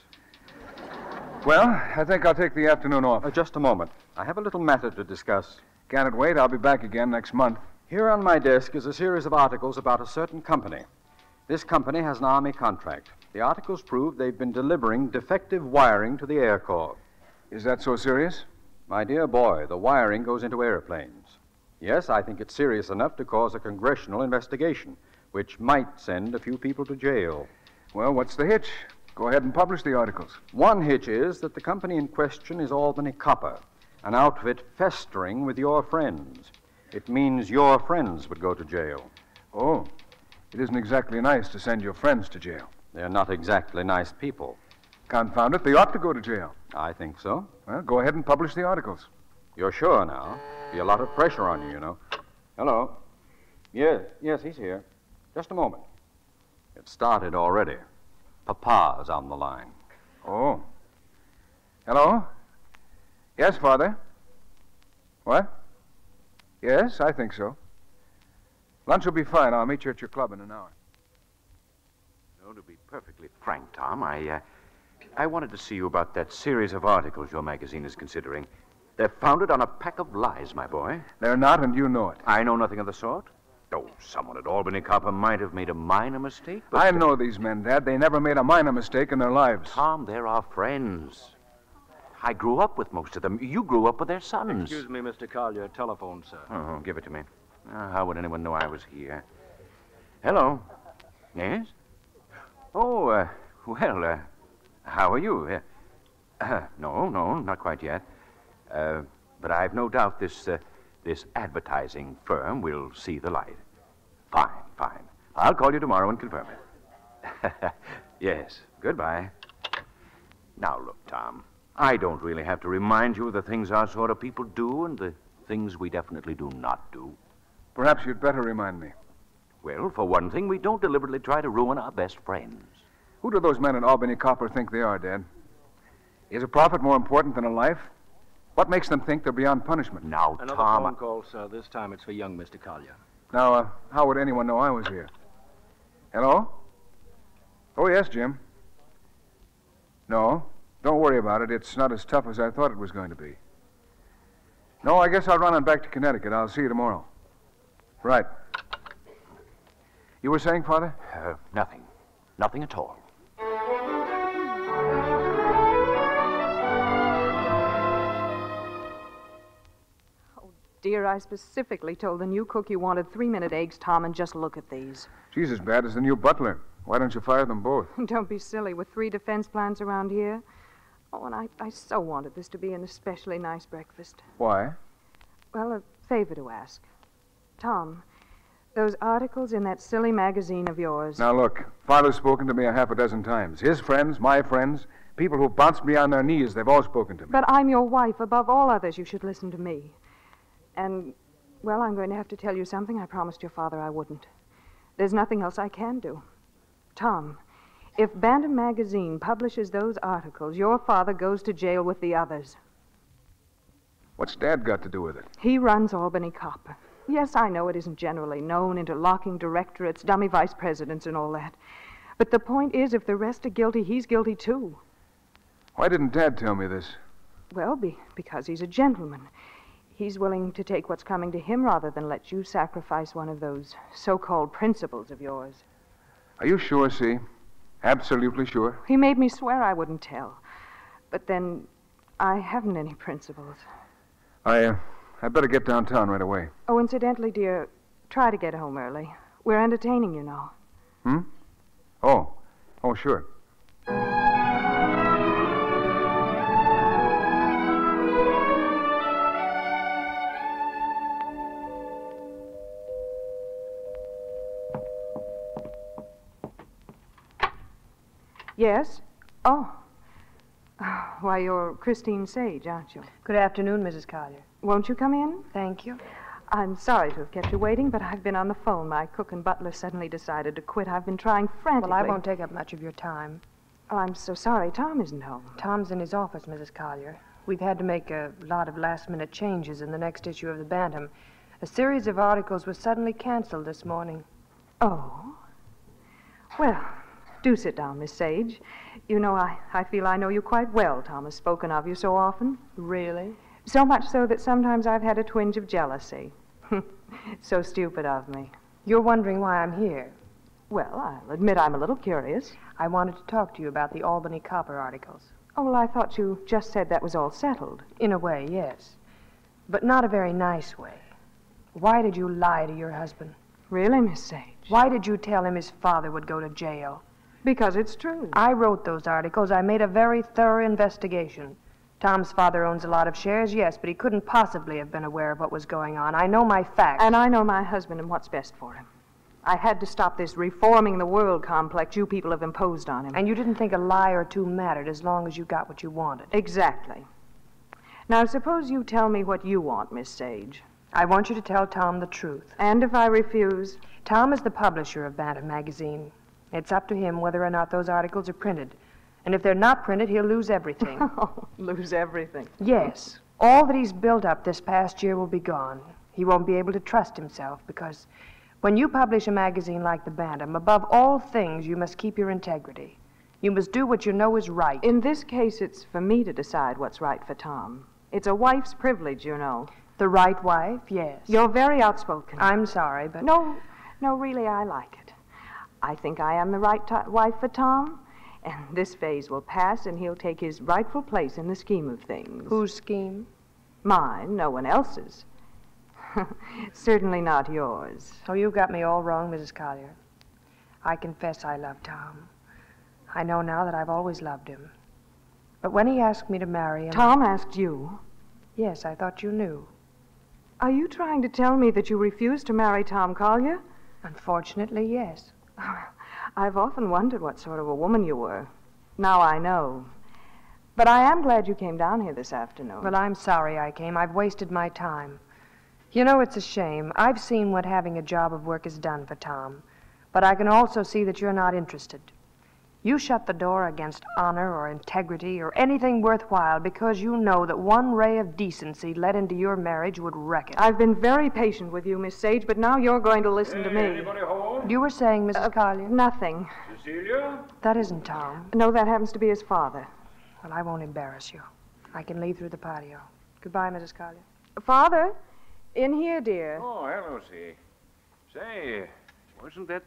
Well, I think I'll take the afternoon off. Just a moment. I have a little matter to discuss. Can it wait? I'll be back again next month. Here on my desk is a series of articles about a certain company. This company has an Army contract. The articles prove they've been delivering defective wiring to the Air Corps. Is that so serious? My dear boy, the wiring goes into airplanes. Yes, I think it's serious enough to cause a congressional investigation, which might send a few people to jail. Well, what's the hitch? Go ahead and publish the articles. One hitch is that the company in question is Albany Copper, an outfit festering with your friends. It means your friends would go to jail. Oh, it isn't exactly nice to send your friends to jail. They're not exactly nice people. Confound it, they ought to go to jail. I think so. Well, go ahead and publish the articles. You're sure now? Be a lot of pressure on you, you know. Hello. Yes, he's here. Just a moment. It started already. Papa's on the line. Oh. Hello? Yes, Father? What? Yes, I think so. Lunch will be fine. I'll meet you at your club in an hour. No, to be perfectly frank, Tom, I wanted to see you about that series of articles your magazine is considering. They're founded on a pack of lies, my boy. They're not, and you know it. I know nothing of the sort. Oh, someone at Albany Copper might have made a minor mistake, but... I know these men, Dad. They never made a minor mistake in their lives. Tom, they're our friends. I grew up with most of them. You grew up with their sons. Excuse me, Mr. Collier. Telephone, sir. Oh, give it to me. How would anyone know I was here? Hello. Yes? Oh, well, how are you? No, not quite yet. But I've no doubt this advertising firm will see the light. Fine. I'll call you tomorrow and confirm it. Yes, goodbye. Now, look, Tom, I don't really have to remind you of the things our sort of people do and the things we definitely do not do. Perhaps you'd better remind me. Well, for one thing, we don't deliberately try to ruin our best friends. Who do those men at Albany Copper think they are, Dad? Is a profit more important than a life? What makes them think they're beyond punishment? Now, Another Tom... phone call, sir. This time it's for young Mr. Collier. Now, how would anyone know I was here? Hello? Oh, yes, Jim. No, don't worry about it. It's not as tough as I thought it was going to be. No, I guess I'll run on back to Connecticut. I'll see you tomorrow. Right. You were saying, Father? Nothing. Nothing at all. Dear, I specifically told the new cook you wanted 3-minute eggs, Tom, and just look at these. She's as bad as the new butler. Why don't you fire them both? Don't be silly. With 3 defense plans around here. Oh, and I so wanted this to be an especially nice breakfast. Why? Well, a favor to ask. Tom, those articles in that silly magazine of yours... Now, look, Father's spoken to me a half a dozen times. His friends, my friends, people who bounced me on their knees, they've all spoken to me. But I'm your wife. Above all others, you should listen to me. And, well, I'm going to have to tell you something I promised your father I wouldn't. There's nothing else I can do. Tom, if Bantam Magazine publishes those articles, your father goes to jail with the others. What's Dad got to do with it? He runs Albany Copper. Yes, I know it isn't generally known, interlocking directorates, dummy vice presidents, and all that. But the point is, if the rest are guilty, he's guilty too. Why didn't Dad tell me this? Well, because he's a gentleman. He's willing to take what's coming to him rather than let you sacrifice one of those so-called principles of yours. Are you sure, See? Absolutely sure? He made me swear I wouldn't tell. But then I haven't any principles. I better get downtown right away. Oh, incidentally, dear, try to get home early. We're entertaining, you know. Hmm? Oh, sure. Yes? Oh. Why, you're Christie Sage, aren't you? Good afternoon, Mrs. Collier. Won't you come in? Thank you. I'm sorry to have kept you waiting, but I've been on the phone. My cook and butler suddenly decided to quit. I've been trying frantically. Well, I won't take up much of your time. Oh, I'm so sorry. Tom isn't home. Tom's in his office, Mrs. Collier. We've had to make a lot of last-minute changes in the next issue of the Bantam. A series of articles was suddenly canceled this morning. Oh? Well, do sit down, Miss Sage. You know, I feel I know you quite well. Tom has spoken of you so often. Really? So much so that sometimes I've had a twinge of jealousy. So stupid of me. You're wondering why I'm here. Well, I'll admit I'm a little curious. I wanted to talk to you about the Albany Copper articles. Oh, well, I thought you just said that was all settled. In a way, yes. But not a very nice way. Why did you lie to your husband? Really, Miss Sage? Why did you tell him his father would go to jail? Because it's true. I wrote those articles. I made a very thorough investigation. Tom's father owns a lot of shares, yes, but he couldn't possibly have been aware of what was going on. I know my facts. And I know my husband and what's best for him. I had to stop this reforming the world complex you people have imposed on him. And you didn't think a lie or two mattered as long as you got what you wanted. Exactly. Now, suppose you tell me what you want, Miss Sage. I want you to tell Tom the truth. And if I refuse? Tom is the publisher of Bantam magazine. It's up to him whether or not those articles are printed. And if they're not printed, he'll lose everything. Oh, lose everything? Yes. All that he's built up this past year will be gone. He won't be able to trust himself because when you publish a magazine like the Bantam, above all things, you must keep your integrity. You must do what you know is right. In this case, it's for me to decide what's right for Tom. It's a wife's privilege, you know. The right wife, yes. You're very outspoken. I'm sorry, but... No, really, I like it. I think I am the right wife for Tom, and this phase will pass, and he'll take his rightful place in the scheme of things. Whose scheme? Mine, no one else's. Certainly not yours. Oh, you got me all wrong, Mrs. Collier. I confess I love Tom. I know now that I've always loved him. But when he asked me to marry him... Tom asked you? Yes, I thought you knew. Are you trying to tell me that you refused to marry Tom Collier? Unfortunately, yes. I've often wondered what sort of a woman you were. Now I know. But I am glad you came down here this afternoon. Well, I'm sorry I came. I've wasted my time. You know, it's a shame. I've seen what having a job of work has done for Tom. But I can also see that you're not interested. You shut the door against honor or integrity or anything worthwhile because you know that one ray of decency let into your marriage would wreck it. I've been very patient with you, Miss Sage, but now you're going to listen to me. Anybody home? You were saying, Mrs. Collier? Nothing. Cecilia? That isn't Tom. No, that happens to be his father. Well, I won't embarrass you. I can leave through the patio. Goodbye, Mrs. Collier. Father? In here, dear. Oh, hello, See. Say, wasn't that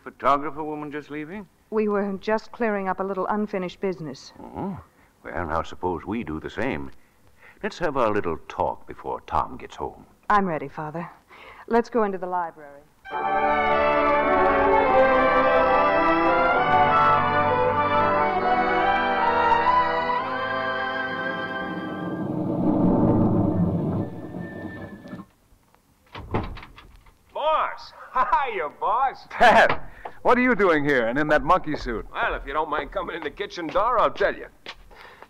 photographer woman just leaving? We were just clearing up a little unfinished business. Oh, well, now suppose we do the same. Let's have our little talk before Tom gets home. I'm ready, Father. Let's go into the library. Boss! Hiya, boss! Pat! What are you doing here and in that monkey suit? Well, if you don't mind coming in the kitchen door, I'll tell you.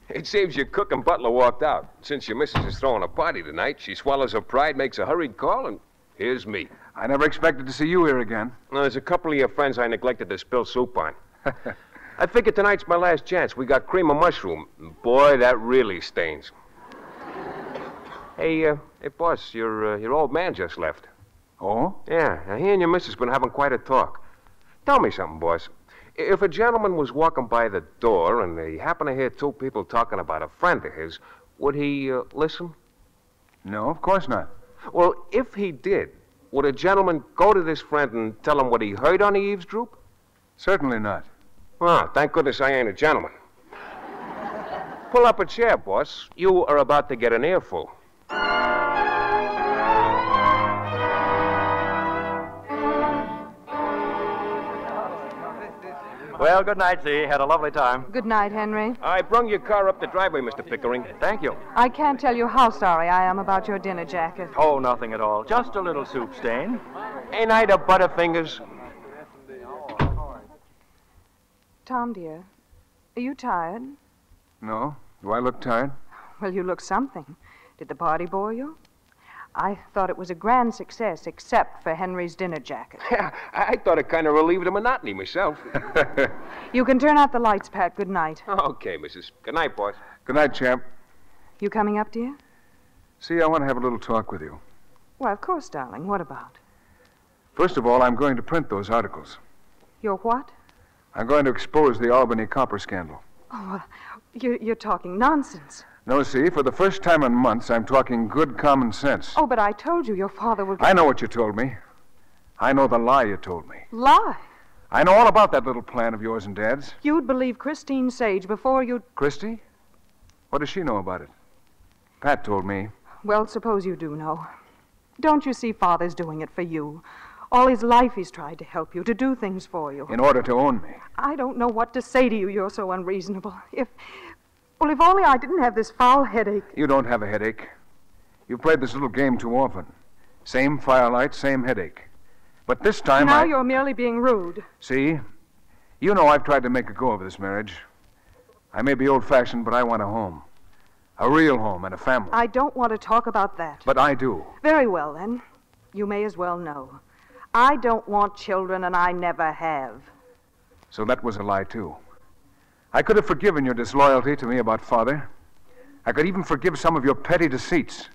It seems your cook and butler walked out. Since your missus is throwing a party tonight, she swallows her pride, makes a hurried call, and here's me. I never expected to see you here again. Now, there's a couple of your friends I neglected to spill soup on. I figure tonight's my last chance. We got cream of mushroom. Boy, that really stains. Hey, boss, your old man just left. Oh? Yeah, he and your missus been having quite a talk. Tell me something, boss. If a gentleman was walking by the door and he happened to hear two people talking about a friend of his, would he listen? No, of course not. Well, if he did, would a gentleman go to this friend and tell him what he heard on the eavesdroop? Certainly not. Oh, thank goodness I ain't a gentleman. Pull up a chair, boss. You are about to get an earful. Well, good night, Z. Had a lovely time. Good night, Henry. I brung your car up the driveway, Mr. Pickering. Thank you. I can't tell you how sorry I am about your dinner jacket. Oh, nothing at all. Just a little soup stain. Ain't I the Butterfingers? Tom, dear, are you tired? No? Do I look tired? Well, you look something. Did the party bore you? I thought it was a grand success, except for Henry's dinner jacket. Yeah, I thought it kind of relieved the monotony myself. You can turn out the lights, Pat. Good night. Okay, Mrs. Good night, boss. Good night, champ. You coming up, dear? See, I want to have a little talk with you. Well, of course, darling. What about? First of all, I'm going to print those articles. Your what? I'm going to expose the Albany copper scandal. Oh, you're talking nonsense. No, see, for the first time in months, I'm talking good common sense. Oh, but I told you your father would... I know what you told me. I know the lie you told me. Lie? I know all about that little plan of yours and Dad's. You'd believe Christine Sage before you'd... Christie? What does she know about it? Pat told me. Well, suppose you do know. Don't you see Father's doing it for you? All his life he's tried to help you, to do things for you. In order to own me. I don't know what to say to you. You're so unreasonable. If only I didn't have this foul headache. You don't have a headache. You've played this little game too often. Same firelight, same headache. But this time Now you're merely being rude. See? You know I've tried to make a go of this marriage. I may be old-fashioned, but I want a home. A real home and a family. I don't want to talk about that. But I do. Very well, then. You may as well know. I don't want children, and I never have. So that was a lie, too. I could have forgiven your disloyalty to me about Father. I could even forgive some of your petty deceits.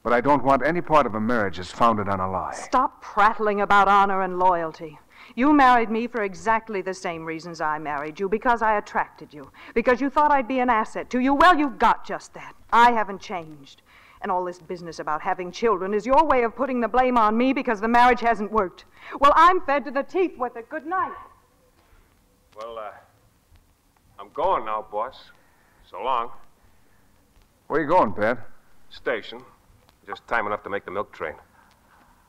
But I don't want any part of a marriage that's founded on a lie. Stop prattling about honor and loyalty. You married me for exactly the same reasons I married you, because I attracted you, because you thought I'd be an asset to you. Well, you got just that. I haven't changed. And all this business about having children is your way of putting the blame on me because the marriage hasn't worked. Well, I'm fed to the teeth with it. Good night. Well, I'm going now, boss. So long. Where are you going, Pat? Station. Just time enough to make the milk train.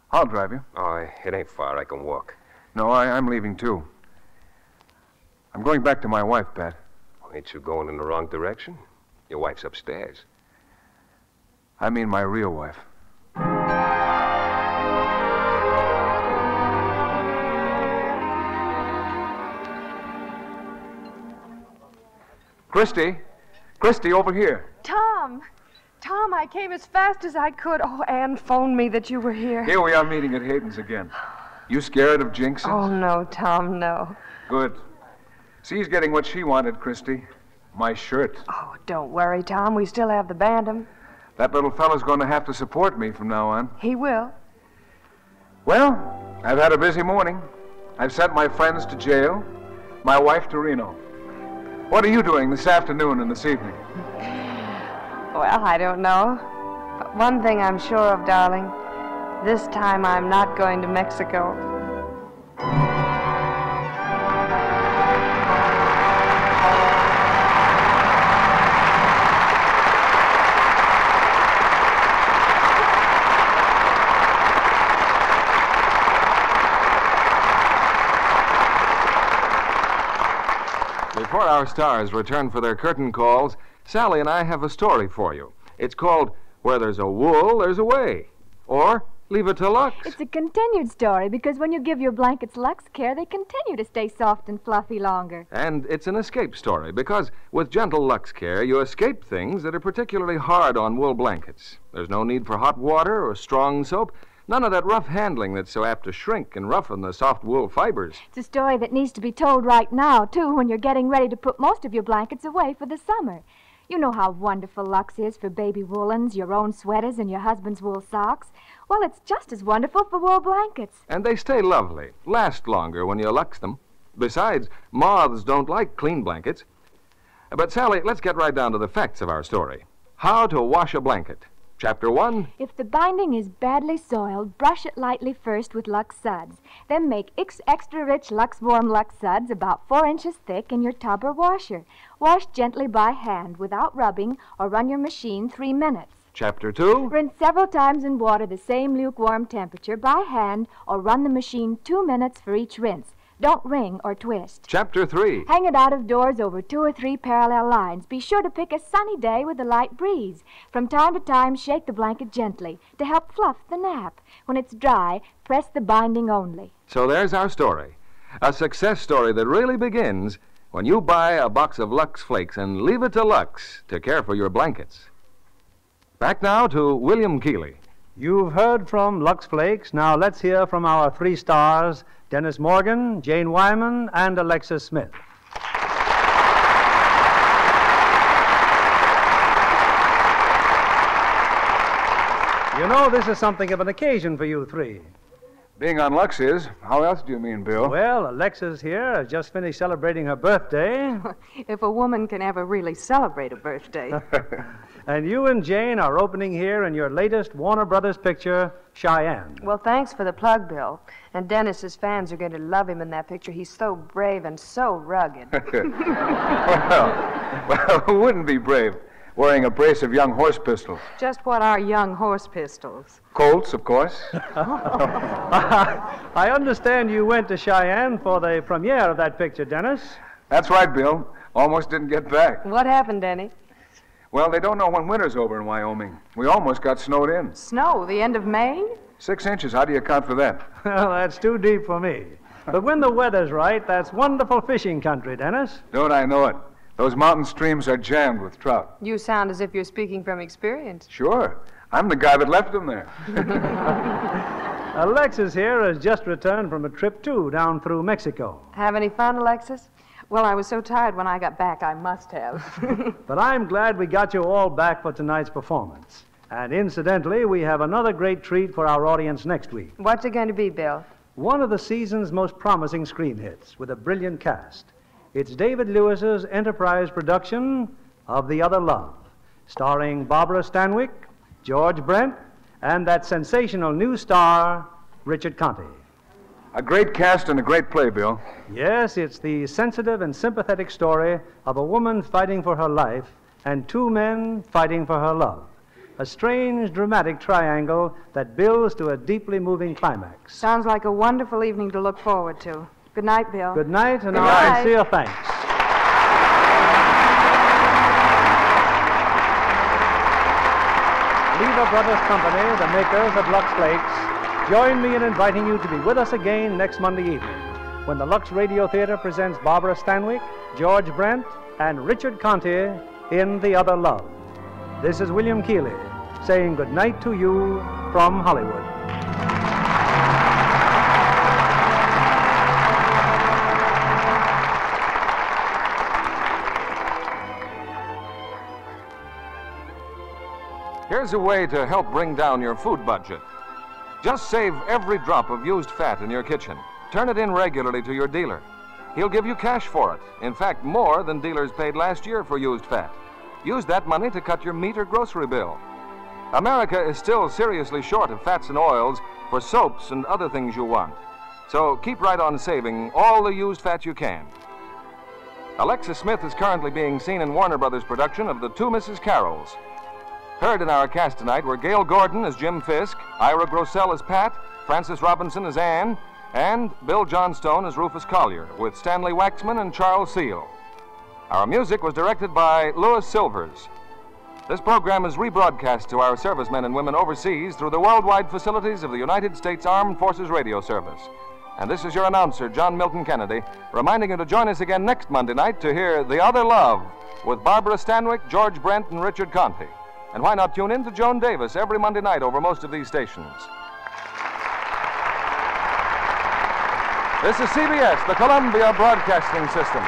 I'll drive you. Oh, it ain't far. I can walk. No, I'm leaving, too. I'm going back to my wife, Pat. Well, ain't you going in the wrong direction? Your wife's upstairs. I mean my real wife. Christie! Christie, over here. Tom, I came as fast as I could. Oh, Anne phoned me that you were here. Here we are meeting at Hayden's again. You scared of jinxes? Oh, no, Tom, no. Good. She's getting what she wanted, Christie. My shirt. Oh, don't worry, Tom. We still have the Bantam. That little fellow's going to have to support me from now on. He will. Well, I've had a busy morning. I've sent my friends to jail, my wife to Reno. What are you doing this afternoon and this evening? Well, I don't know. But one thing I'm sure of, darling. This time I'm not going to Mexico. Before our stars return for their curtain calls, Sally and I have a story for you. It's called Where There's a Wool, There's a Way. Or Leave It to Lux. It's a continued story because when you give your blankets Lux Care, they continue to stay soft and fluffy longer. And it's an escape story because with gentle Lux Care, you escape things that are particularly hard on wool blankets. There's no need for hot water or strong soap. None of that rough handling that's so apt to shrink and roughen the soft wool fibers. It's a story that needs to be told right now, too, when you're getting ready to put most of your blankets away for the summer. You know how wonderful Lux is for baby woolens, your own sweaters, and your husband's wool socks. Well, it's just as wonderful for wool blankets. And they stay lovely, last longer when you Lux them. Besides, moths don't like clean blankets. But, Sally, let's get right down to the facts of our story. How to wash a blanket. Chapter 1. If the binding is badly soiled, brush it lightly first with Lux suds. Then make extra rich Lux Warm Lux suds about 4 inches thick in your tub or washer. Wash gently by hand without rubbing or run your machine 3 minutes. Chapter 2. Rinse several times in water the same lukewarm temperature by hand or run the machine 2 minutes for each rinse. Don't wring or twist. Chapter 3. Hang it out of doors over 2 or 3 parallel lines. Be sure to pick a sunny day with a light breeze. From time to time, shake the blanket gently to help fluff the nap. When it's dry, press the binding only. So there's our story. A success story that really begins when you buy a box of Lux Flakes and leave it to Lux to care for your blankets. Back now to William Keeley. You've heard from Lux Flakes. Now let's hear from our 3 stars, Dennis Morgan, Jane Wyman, and Alexis Smith. You know, this is something of an occasion for you 3. Being on Lux is. How else do you mean, Bill? Well, Alexis here has just finished celebrating her birthday. If a woman can ever really celebrate a birthday. And you and Jane are opening here in your latest Warner Brothers picture, Cheyenne. Well, thanks for the plug, Bill. And Dennis's fans are going to love him in that picture. He's so brave and so rugged. Well, who wouldn't be brave? Wearing a brace of young horse pistols. Just what are young horse pistols? Colts, of course. I understand you went to Cheyenne for the premiere of that picture, Dennis. That's right, Bill. Almost didn't get back. What happened, Denny? Well, they don't know when winter's over in Wyoming. We almost got snowed in. Snow, the end of May? 6 inches. How do you account for that? Well, that's too deep for me. But when the weather's right, that's wonderful fishing country, Dennis. Don't I know it? Those mountain streams are jammed with trout. You sound as if you're speaking from experience. Sure. I'm the guy that left them there. Alexis here has just returned from a trip, too, down through Mexico. Have any fun, Alexis? Well, I was so tired when I got back, I must have. But I'm glad we got you all back for tonight's performance. And incidentally, we have another great treat for our audience next week. What's it going to be, Bill? One of the season's most promising screen hits with a brilliant cast. It's David Lewis's Enterprise production of The Other Love, starring Barbara Stanwyck, George Brent, and that sensational new star, Richard Conte. A great cast and a great play, Bill. Yes, it's the sensitive and sympathetic story of a woman fighting for her life and 2 men fighting for her love. A strange, dramatic triangle that builds to a deeply moving climax. Sounds like a wonderful evening to look forward to. Good night, Bill. Good night, and Good our night. sincere thanks. Lever Brothers Company, the makers of Lux Flakes, join me in inviting you to be with us again next Monday evening when the Lux Radio Theatre presents Barbara Stanwyck, George Brent, and Richard Conte in The Other Love. This is William Keeley saying good night to you from Hollywood. Here's a way to help bring down your food budget. Just save every drop of used fat in your kitchen. Turn it in regularly to your dealer. He'll give you cash for it. In fact, more than dealers paid last year for used fat. Use that money to cut your meat or grocery bill. America is still seriously short of fats and oils for soaps and other things you want. So keep right on saving all the used fat you can. Alexis Smith is currently being seen in Warner Brothers' production of The Two Mrs. Carrolls. Heard in our cast tonight were Gail Gordon as Jim Fisk, Ira Grossell as Pat, Frances Robinson as Anne, and Bill Johnstone as Rufus Collier, with Stanley Waxman and Charles Seal. Our music was directed by Louis Silvers. This program is rebroadcast to our servicemen and women overseas through the worldwide facilities of the United States Armed Forces Radio Service. And this is your announcer, John Milton Kennedy, reminding you to join us again next Monday night to hear The Other Love with Barbara Stanwyck, George Brent, and Richard Conte. And why not tune in to Joan Davis every Monday night over most of these stations? This is CBS, the Columbia Broadcasting System.